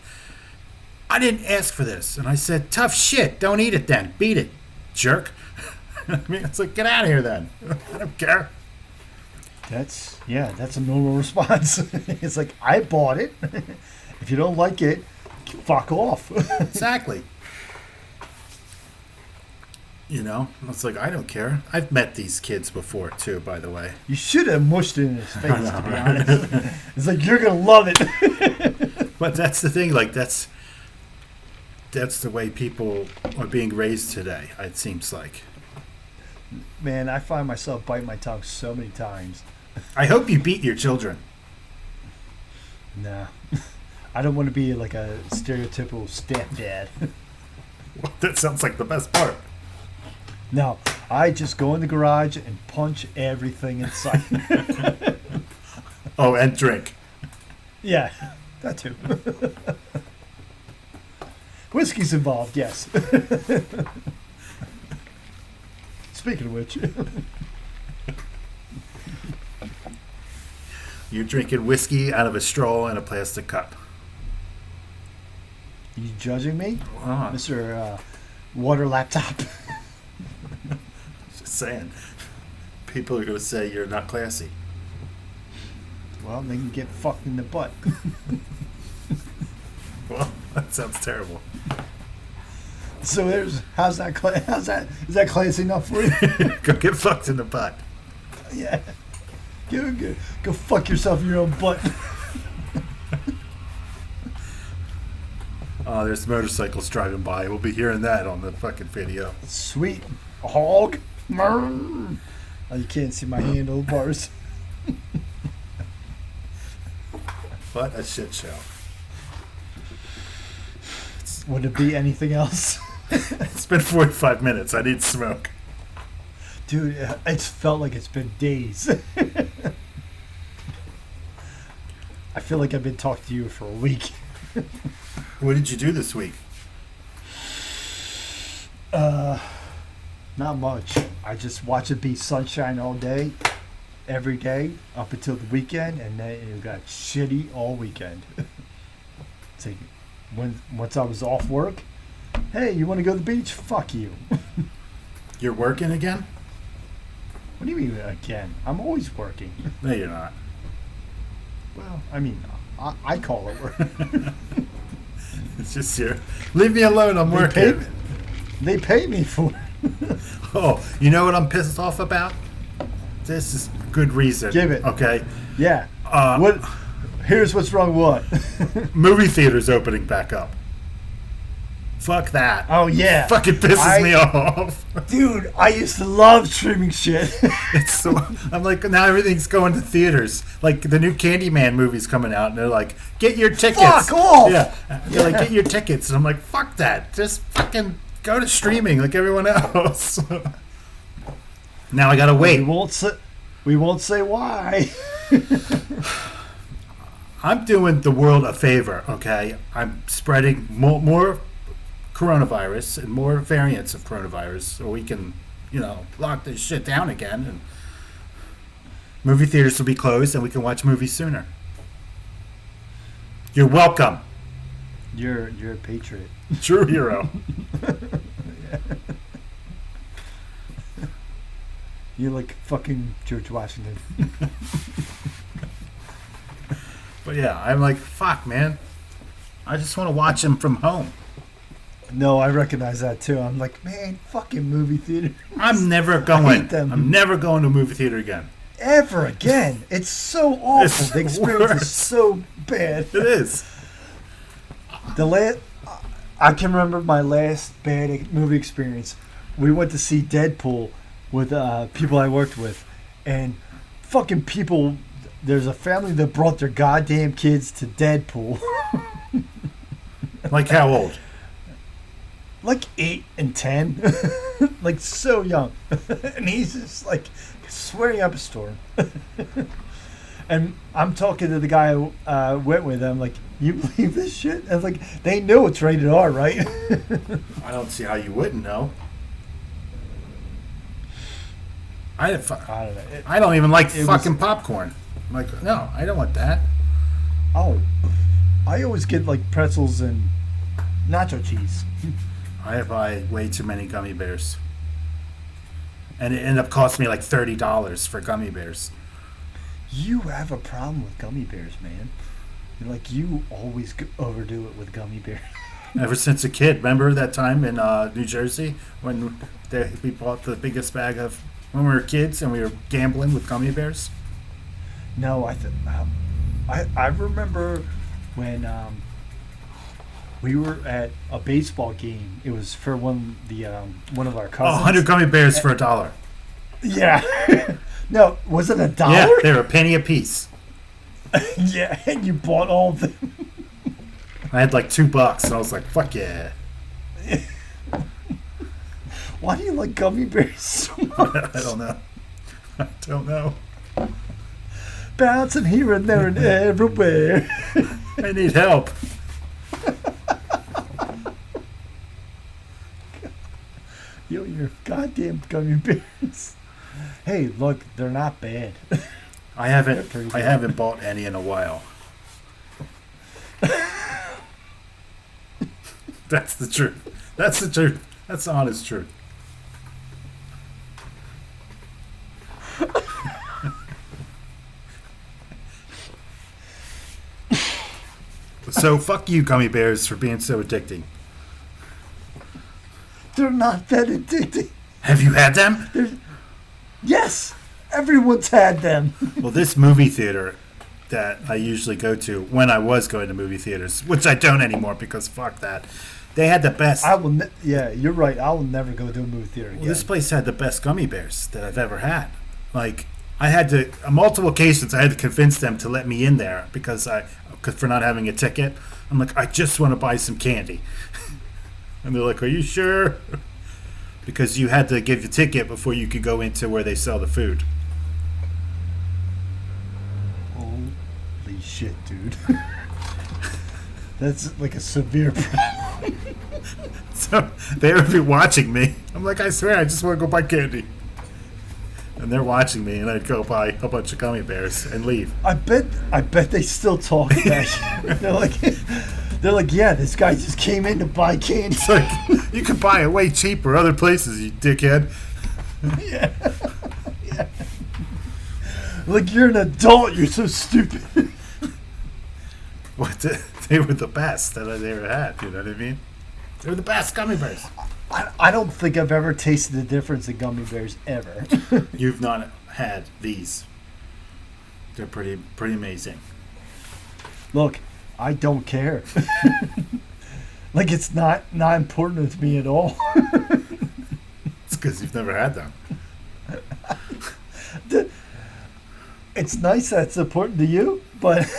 I didn't ask for this. And I said, tough shit. Don't eat it then. Beat it, jerk. I mean, it's like, get out of here then. I don't care. That's a normal response. It's like, I bought it. If you don't like it, fuck off. Exactly. It's like, I don't care. I've met these kids before, too, by the way. You should have mushed it in his face, to be honest. It's like, you're going to love it. But that's the thing. Like, that's the way people are being raised today, it seems like. Man, I find myself biting my tongue so many times. I hope you beat your children. Nah. I don't want to be like a stereotypical stepdad. That sounds like the best part. No, I just go in the garage and punch everything in sight. Oh, and drink. Yeah, that too. Whiskey's involved, yes. Speaking of which. You're drinking whiskey out of a straw in a plastic cup. You judging me? Oh, Mr. Water Laptop. just saying. People are going to say you're not classy. Well, they can get fucked in the butt. Well, that sounds terrible. So is that classy enough for you? Go get fucked in the butt. Yeah. Go fuck yourself in your own butt. Oh, there's motorcycles driving by. We'll be hearing that on the fucking video. Sweet hog. Oh, you can't see my handlebars. What a shit show. Would it be anything else? It's been 45 minutes. I need smoke. Dude, it's felt like it's been days. I feel like I've been talking to you for a week. What did you do this week? Not much. I just watch it be sunshine all day, every day, up until the weekend, and then it got shitty all weekend. It's like, once I was off work, hey, you want to go to the beach? Fuck you. You're working again? What do you mean again? I'm always working. No, you're not. Well, I mean, I call it work. It's just here. Leave me alone. I'm working. They pay me for it. Oh, you know what I'm pissed off about? This is good reason. Give it. Okay. Yeah. What? Here's what's wrong with what? Movie theaters opening back up. Fuck that. Oh, yeah. Fucking pisses me off. Dude, I used to love streaming shit. It's so, I'm like, now everything's going to theaters. Like, the new Candyman movie's coming out, and they're like, get your tickets. Fuck off. Yeah. They're like, get your tickets. And I'm like, fuck that. Just fucking go to streaming like everyone else. Now I gotta wait. We won't say why. I'm doing the world a favor, okay? I'm spreading more coronavirus and more variants of coronavirus so we can, lock this shit down again. And movie theaters will be closed and we can watch movies sooner. You're welcome. You're a patriot. True hero. You're like fucking George Washington. But yeah, I'm like, fuck, man. I just want to watch him from home. No, I recognize that too. I'm like, man, fucking movie theater. I'm never going. I hate them. I'm never going to a movie theater again. Ever again. It's so awful. It's the experience worse. is so bad. It is. I can remember my last bad movie experience. We went to see Deadpool with people I worked with, and fucking people. There's a family that brought their goddamn kids to Deadpool. Like how old? Like 8 and 10. Like so young. And he's just like swearing up a storm. And I'm talking to the guy who went with them, like, you believe this shit? And like, they know it's rated R, right? I don't see how you wouldn't know. I don't know. I don't even like fucking popcorn. I'm like, no, I don't want that. Oh, I always get like pretzels and nacho cheese. I buy way too many gummy bears. And it ended up costing me like $30 for gummy bears. You have a problem with gummy bears, man. Like, you always overdo it with gummy bears. Ever since a kid. Remember that time in New Jersey when we bought the biggest bag of, when we were kids and we were gambling with gummy bears? No, I remember when we were at a baseball game. It was for one of our cousins. 100 gummy bears for $1. Yeah. No, was it $1? Yeah, they were a penny a piece. Yeah, and you bought all of them. I had like $2 and I was like, fuck yeah. Why do you like gummy bears so much? I don't know. Bouncing here and there and everywhere. I need help. Yo, your goddamn gummy bears. Hey, look, they're not bad. I haven't bought any in a while. That's the truth. That's the truth. That's the honest truth. So fuck you, gummy bears, for being so addicting. They're not that addicting. Have you had them? Yes, everyone's had them. Well, this movie theater that I usually go to when I was going to movie theaters, which I don't anymore because fuck that. They had the best. Yeah, you're right. I will never go to a movie theater again. Well, this place had the best gummy bears that I've ever had. Like, I had to, on multiple occasions, I had to convince them to let me in there because for not having a ticket. I'm like, I just want to buy some candy. And they're like, are you sure? Because you had to give your ticket before you could go into where they sell the food. Holy shit, dude. That's like a severe problem. So they would be watching me. I'm like, I swear, I just want to go buy candy. And they're watching me, and I'd go buy a bunch of gummy bears and leave. I bet they still talk about you. They're like, yeah, this guy just came in to buy candy. It's like, you can buy it way cheaper other places, you dickhead. Yeah. Yeah. Like, you're an adult, you're so stupid. What? They were the best that I ever had, you know what I mean? They were the best gummy bears. I don't think I've ever tasted the difference in gummy bears ever. You've not had these. They're pretty amazing. Look, I don't care. Like, it's not important to me at all. It's because you've never had them. It's nice that it's important to you, but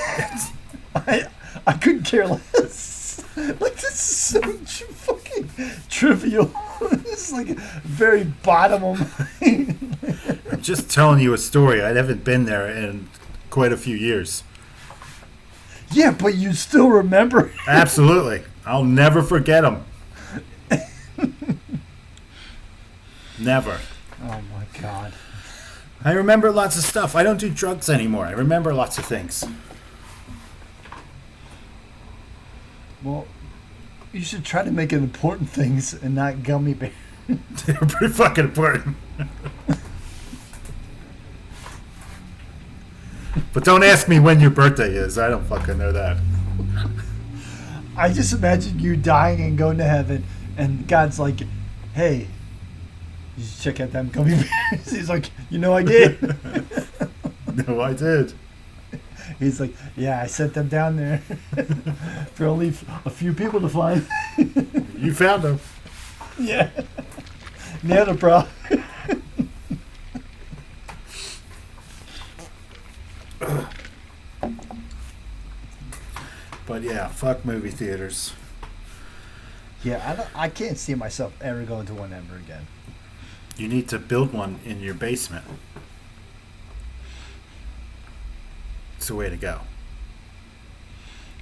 I couldn't care less. Like, this is so fucking trivial. This is like very bottom of my... I'm just telling you a story. I haven't been there in quite a few years. Yeah, but you still remember. Absolutely. I'll never forget them. Never. Oh, my God. I remember lots of stuff. I don't do drugs anymore. I remember lots of things. Well, you should try to make it important things and not gummy bears. They're pretty fucking important. But don't ask me when your birthday is. I don't fucking know that. I just imagine you dying and going to heaven, and God's like, hey, you should check out them gummy bears. He's like, I did. No, I did. He's like, yeah, I sent them down there for only a few people to find. You found them. Yeah. Nailed it, bro. But yeah, fuck movie theaters. Yeah, I can't see myself ever going to one ever again. You need to build one in your basement. It's the way to go.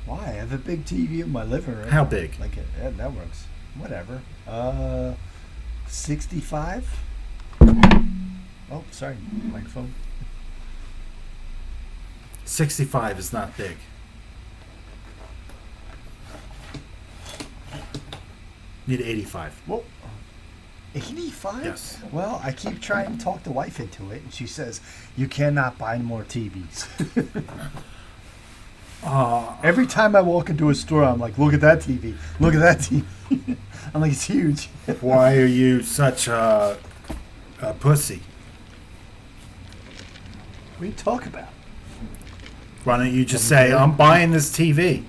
Why? I have a big TV in my living room. How big? Like that works. Whatever. 65. Oh, sorry, microphone. 65 is not big. You need 85. Well, 85? Yes. Well, I keep trying to talk the wife into it, and she says, you cannot buy more TVs. Every time I walk into a store, I'm like, look at that TV. Look at that TV. I'm like, it's huge. Why are you such a pussy? What are you talking about? Why don't you just say, I'm buying this TV?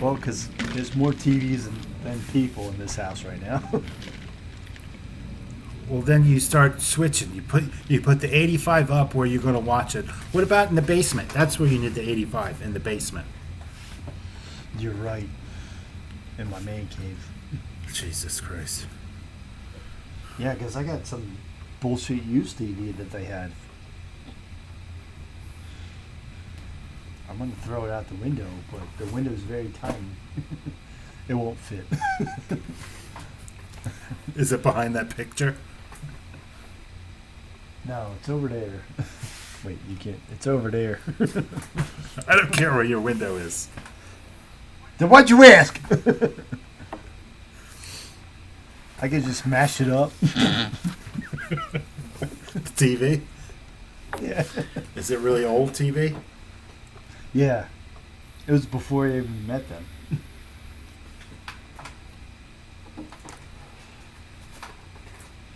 Well, because there's more TVs than people in this house right now. Well, then you start switching. You put the 85 up where you're going to watch it. What about in the basement? That's where you need the 85, in the basement. You're right. In my man cave. Jesus Christ. Yeah, because I got some bullshit used TV that they had. I'm going to throw it out the window, but the window's very tiny. It won't fit. Is it behind that picture? No, it's over there. Wait, you can't. It's over there. I don't care where your window is. Then why'd you ask? I could just mash it up. The TV? Yeah. Is it really old TV? Yeah. It was before I even met them.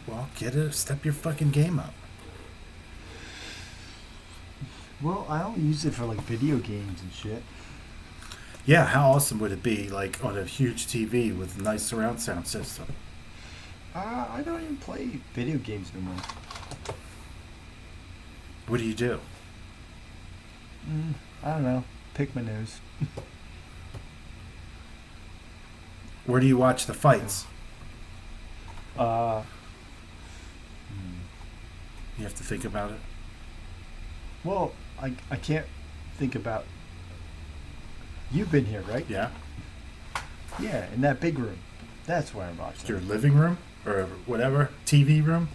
Well, step your fucking game up. Well, I don't use it for like video games and shit. Yeah, how awesome would it be, like, on a huge TV with a nice surround sound system? I don't even play video games no more. What do you do? I don't know. Pick my nose. Where do you watch the fights? You have to think about it. Well, I can't think about. You've been here, right? Yeah. Yeah, in that big room. That's where I'm watching. Your living room or whatever TV room.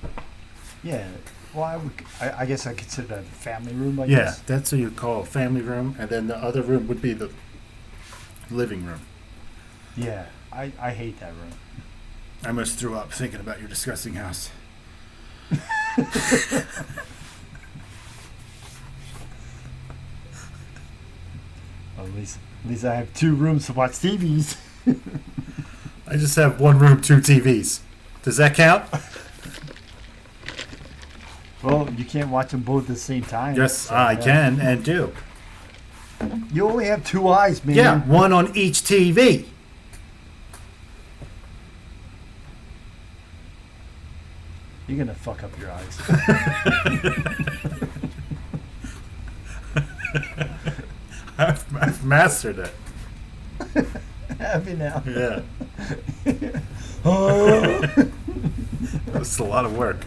Yeah. Well, I guess I consider that a family room. I Yeah, guess. that's what you call a family room, and then the other room would be the living room. Yeah, I hate that room. I almost threw up thinking about your disgusting house. Well, at least I have 2 rooms to watch TVs. I just have 1 room, 2 TVs. Does that count? Well, you can't watch them both at the same time. Yes, so, I can and do. You only have 2 eyes, man. Yeah, 1 on each TV. You're gonna fuck up your eyes. I've mastered it. Have you now? Yeah. Oh. That was a lot of work.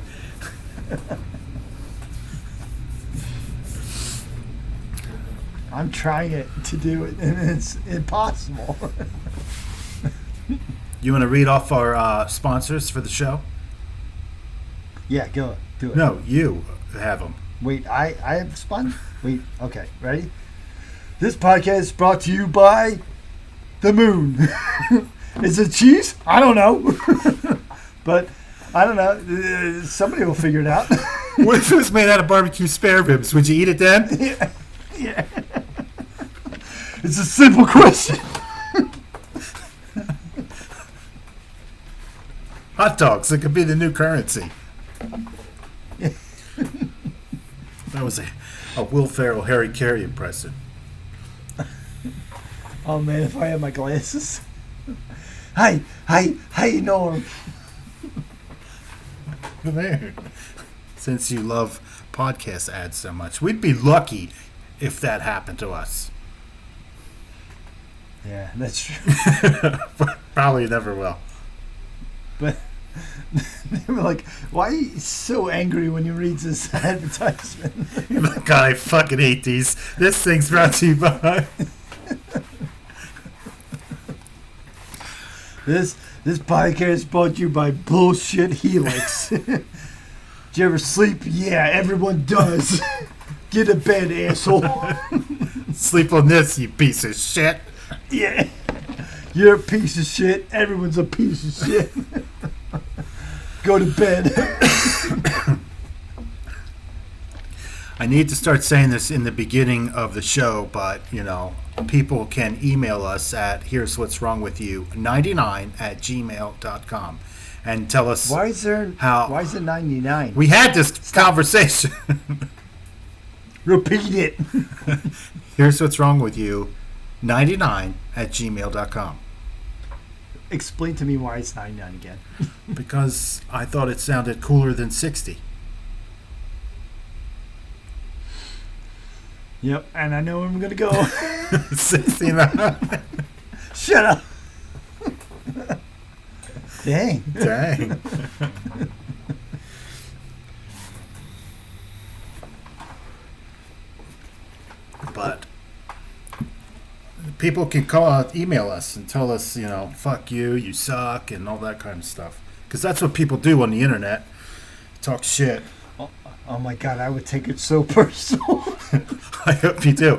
I'm trying to do it, and it's impossible. You want to read off our sponsors for the show? Yeah, go do it. No, you have them. Wait, I have spun? Wait, okay, ready? This podcast is brought to you by the moon. Is it cheese? I don't know. But, I don't know. Somebody will figure it out. What if it was made out of barbecue spare ribs? Would you eat it then? Yeah. It's a simple question. Hot dogs. It could be the new currency. That was a Will Ferrell, Harry Carey impression. Oh man, if I had my glasses. Hi, Norm. There. Since you love podcast ads so much, we'd be lucky if that happened to us. Yeah, that's true. Probably never will. But they were like, why are you so angry when you read this advertisement? God, I fucking hate these. This thing's brought to you by... This podcast is brought to you by Bullshit Helix. Did you ever sleep? Yeah, everyone does. Get a bed, asshole. Sleep on this, you piece of shit. Yeah. You're a piece of shit. Everyone's a piece of shit. Go to bed. I need to start saying this in the beginning of the show, but, you know, people can email us at here's what's wrong with you 99@gmail.com and tell us Why is it 99? we had this conversation. Repeat it. Here's what's wrong with you 99@gmail.com. Explain to me why it's 99 again. Because I thought it sounded cooler than 60. Yep, and I know where I'm going to go. 69. Shut up. Dang. Dang. But people can email us and tell us, you know, fuck you, you suck, and all that kind of stuff. Because that's what people do on the internet. Talk shit. Oh my God, I would take it so personal. I hope you do.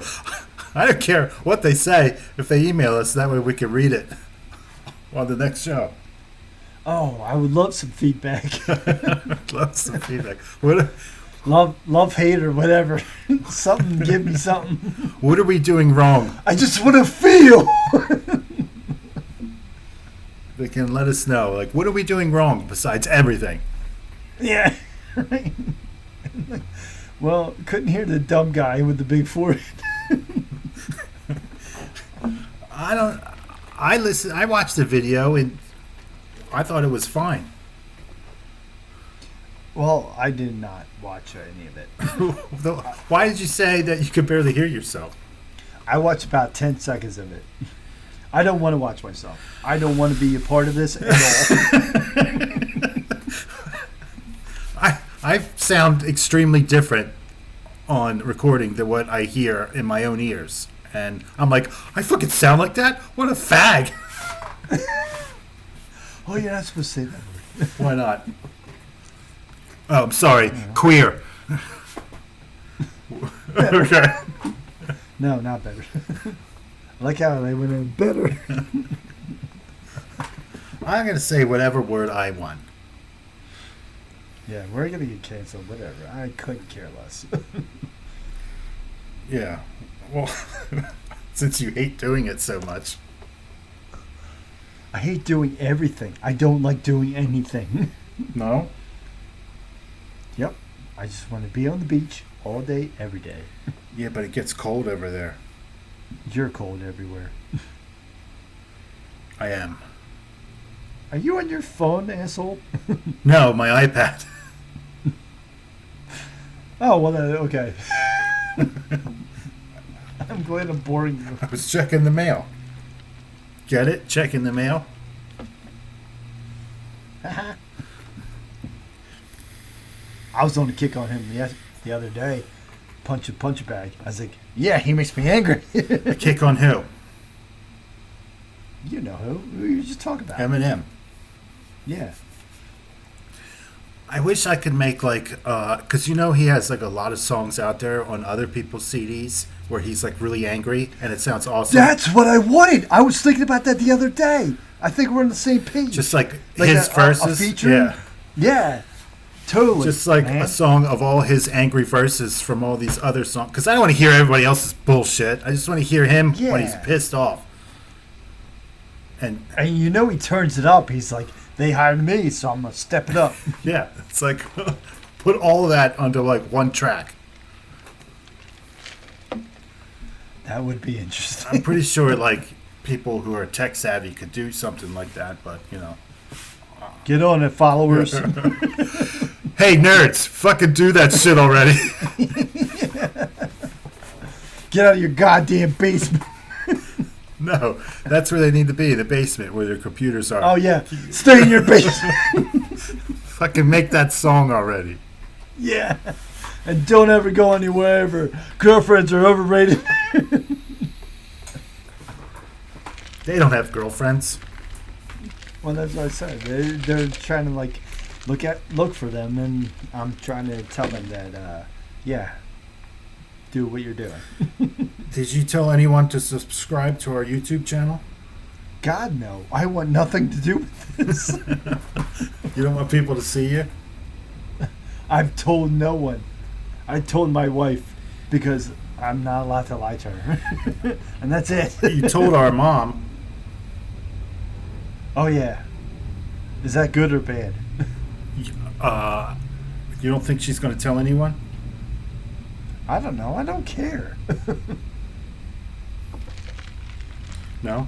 I don't care what they say if they email us. That way we can read it on the next show. Oh, I would love some feedback. Love some feedback. What love, hate, or whatever. Something, give me something. What are we doing wrong? I just want to feel. They can let us know. Like, what are we doing wrong besides everything? Yeah. Right. Well, couldn't hear the dumb guy with the big forehead. I watched the video and I thought it was fine. Well, I did not watch any of it. Why did you say that you could barely hear yourself? I watched about 10 seconds of it. I don't want to watch myself. I don't want to be a part of this at all. I sound extremely different on recording than what I hear in my own ears. And I'm like, I fucking sound like that? What a fag. Oh, you're not supposed to say that word. Why not? Oh, I'm sorry. Queer. Okay. No, not better. I like how they went in better. I'm going to say whatever word I want. Yeah, we're going to get canceled, whatever. I couldn't care less. Yeah. Well, since you hate doing it so much. I hate doing everything. I don't like doing anything. No? Yep. I just want to be on the beach all day, every day. Yeah, but it gets cold over there. You're cold everywhere. I am. Are you on your phone, asshole? No, my iPad. Oh, well, okay. I'm glad I'm boring you. I was checking the mail. Get it? Checking the mail? I was on a kick on him the other day. Punch a bag. I was like, yeah, he makes me angry. A kick on who? You know who you just talk about. Eminem. Yeah. I wish I could make like, because you know he has like a lot of songs out there on other people's CDs where he's like really angry and it sounds awesome. That's what I wanted. I was thinking about that the other day. I think we're on the same page. Just like his verses. A feature? Yeah. Yeah. Totally. Just like a song of all his angry verses from all these other songs. Because I don't want to hear everybody else's bullshit. I just want to hear him when he's pissed off. And you know he turns it up. He's like, they hired me, so I'm going to step it up. Yeah. It's like, put all of that onto like one track. That would be interesting. I'm pretty sure like people who are tech savvy could do something like that, but you know. Get on it, followers. Hey, nerds, fucking do that shit already. Get out of your goddamn basement. No, that's where they need to be, the basement, where their computers are. Oh, yeah. Stay in your basement. Fucking make that song already. Yeah. And don't ever go anywhere ever. Girlfriends are overrated. They don't have girlfriends. Well, that's what I said. They're trying to like look for them, and I'm trying to tell them that, do what you're doing. Did you tell anyone to subscribe to our YouTube channel? God, no. I want nothing to do with this. You don't want people to see you? I've told no one. I told my wife because I'm not allowed to lie to her. And that's it. You told our mom. Oh, yeah. Is that good or bad? You don't think she's going to tell anyone? I don't know. I don't care. No?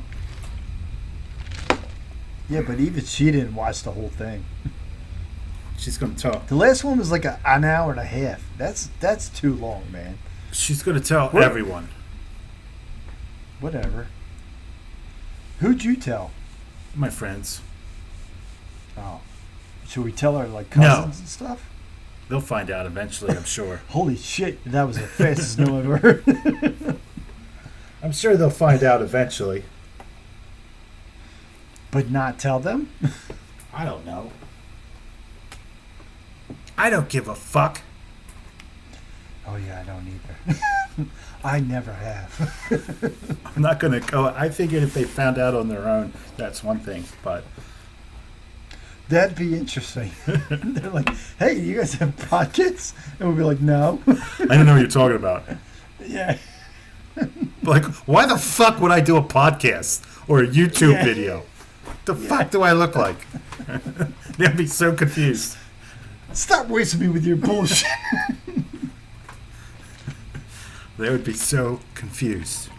Yeah, but even she didn't watch the whole thing. She's going to tell. The last one was like an hour and a half. That's too long, man. She's going to tell everyone. Whatever. Who'd you tell? My friends. Oh. Should we tell our like cousins and stuff? They'll find out eventually, I'm sure. Holy shit, that was the fastest no I've ever heard. I'm sure they'll find out eventually. But not tell them? I don't know. I don't give a fuck. Oh yeah, I don't either. I never have. I'm not going to go. I figured if they found out on their own, that's one thing. But That'd be interesting. They're like, hey, you guys have podcasts? And we'll be like, no. I don't know what you're talking about. Yeah. Like, why the fuck would I do a podcast or a YouTube video? What the fuck do I look like? They'd be so confused. Stop wasting me with your bullshit. They would be so confused.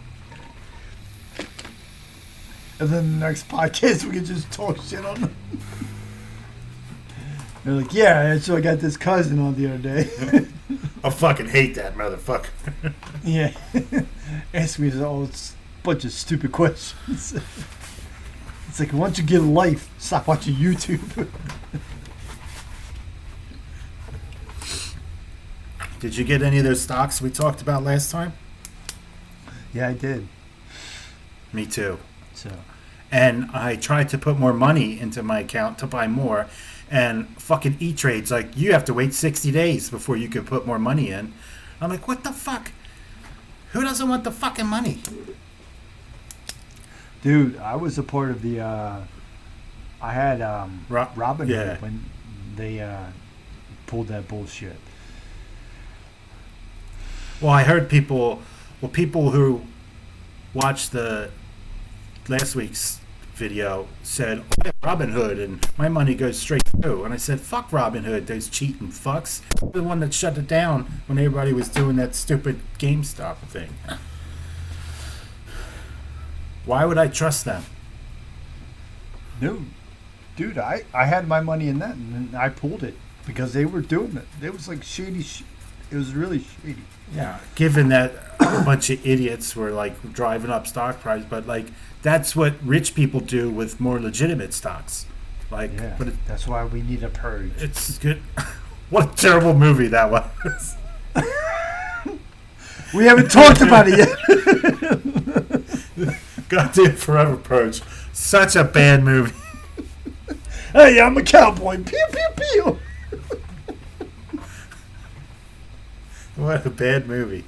And then the next podcast, we can just talk shit on them. They're like, yeah, so I got this cousin on the other day. I fucking hate that motherfucker. Yeah. Ask me a bunch of stupid questions. It's like, once you get a life, stop watching YouTube. Did you get any of those stocks we talked about last time? Yeah, I did. Me too. So, And I tried to put more money into my account to buy more. And fucking E-Trade's like, you have to wait 60 days before you can put more money in. I'm like, what the fuck? Who doesn't want the fucking money? dude, I was a part of the. I had Robin yeah. when they pulled that bullshit. Well, I heard people who watched the last week's video said, I have Robinhood and my money goes straight through. And I said, fuck Robinhood, those cheating fucks. They're the one that shut it down when everybody was doing that stupid GameStop thing. Why would I trust them? No, dude, I had my money in that and then I pulled it because they were doing it. It was like shady. It was really shady. Yeah, given that a bunch of idiots were like driving up stock price, but like that's what rich people do with more legitimate stocks. Like, Yeah, but that's why we need a purge. it's good. What a terrible movie that was. We haven't talked about it yet. Goddamn Forever Purge. Such a bad movie. Hey, I'm a cowboy. Pew pew pew. What a bad movie.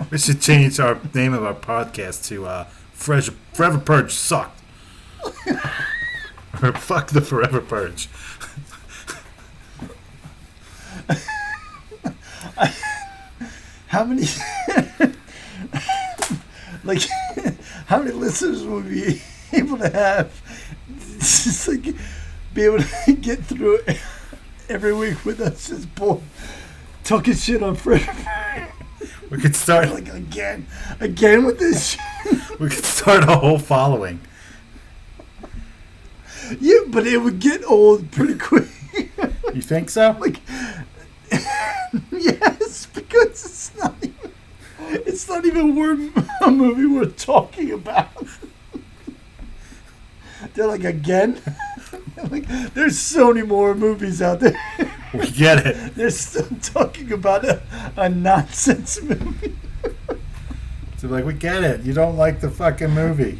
We should change our name of our podcast to Forever Purge Sucked. Or fuck the Forever Purge. How many? Like, how many listeners would we be able to have? Just like be able to get through it every week with us, just talking shit on Fred. We could start Like again with this shit. We could start a whole following. Yeah, but it would get old pretty quick. You think so? Like, yes, because it's not even a movie worth talking about. They're like, again? Like, there's so many more movies out there. We get it. They're still talking about a nonsense movie. So like, we get it. You don't like the fucking movie.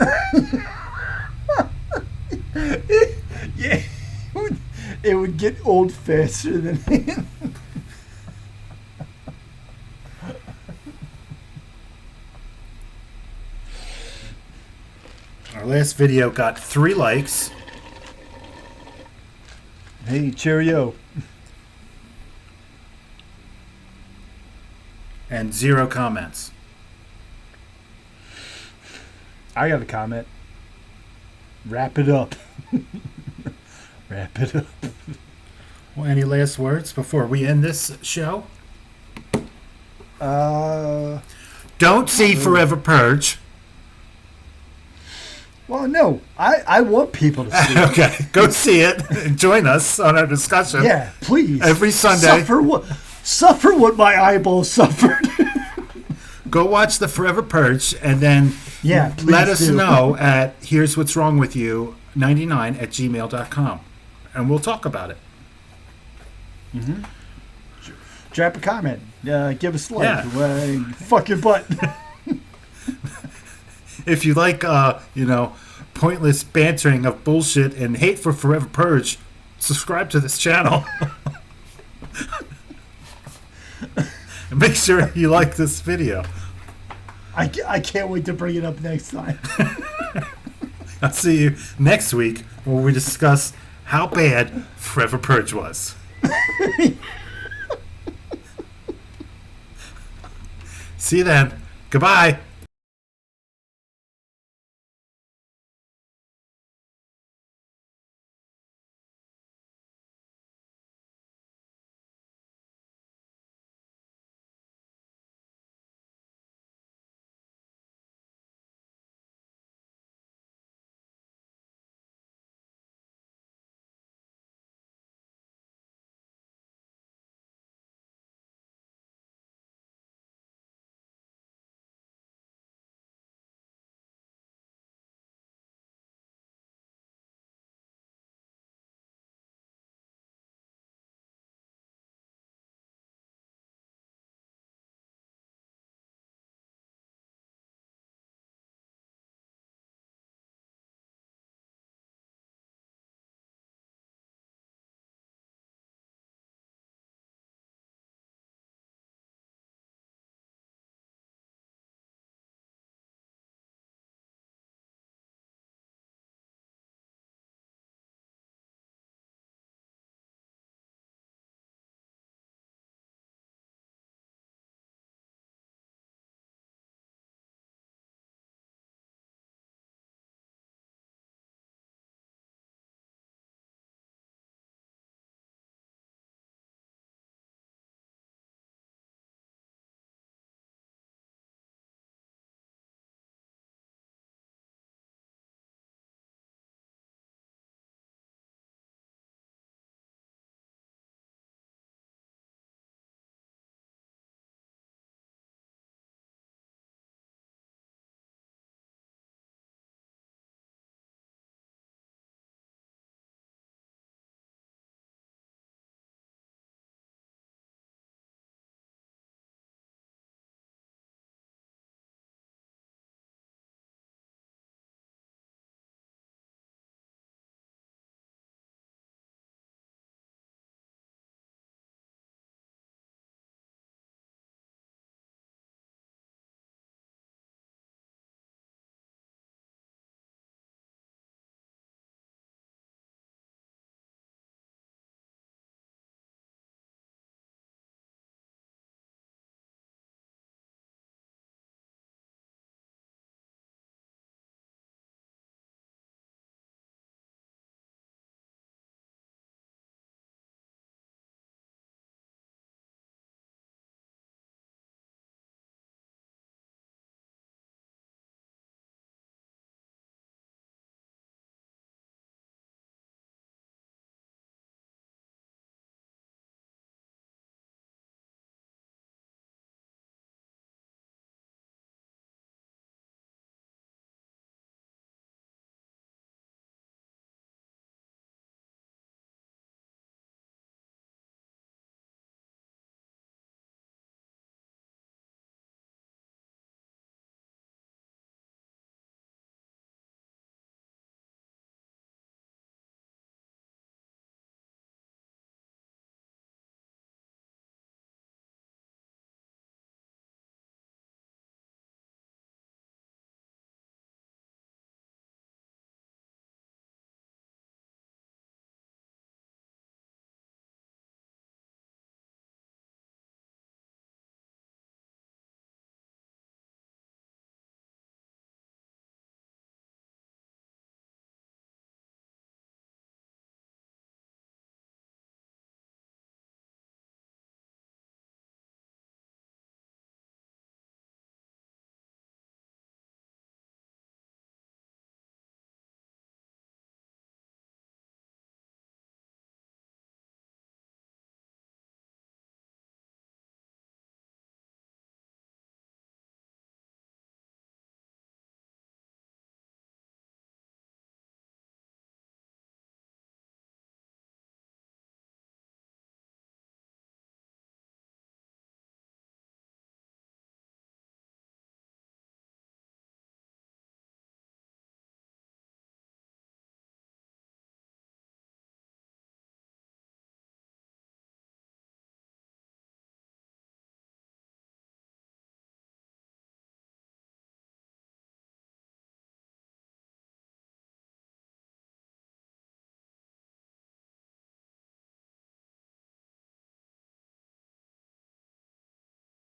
Yeah, it would get old faster than. Our last video got 3 likes. Hey, cheerio. And 0 comments. I got a comment. Wrap it up. Wrap it up. Well, any last words before we end this show? Don't see Forever Purge. Well, no. I want people to see it. Okay, go see it and join us on our discussion. Yeah, please. Every Sunday. Suffer what my eyeballs suffered. Go watch the Forever Purge and then let us know at here's what's wrong with you 99@gmail.com and we'll talk about it. Mm-hmm. Drop a comment. Give us a like. Yeah. Fuck your butt. If you like, pointless bantering of bullshit and hate for Forever Purge, subscribe to this channel. And Make sure you like this video. I can't wait to bring it up next time. I'll see you next week when we discuss how bad Forever Purge was. See you then. Goodbye.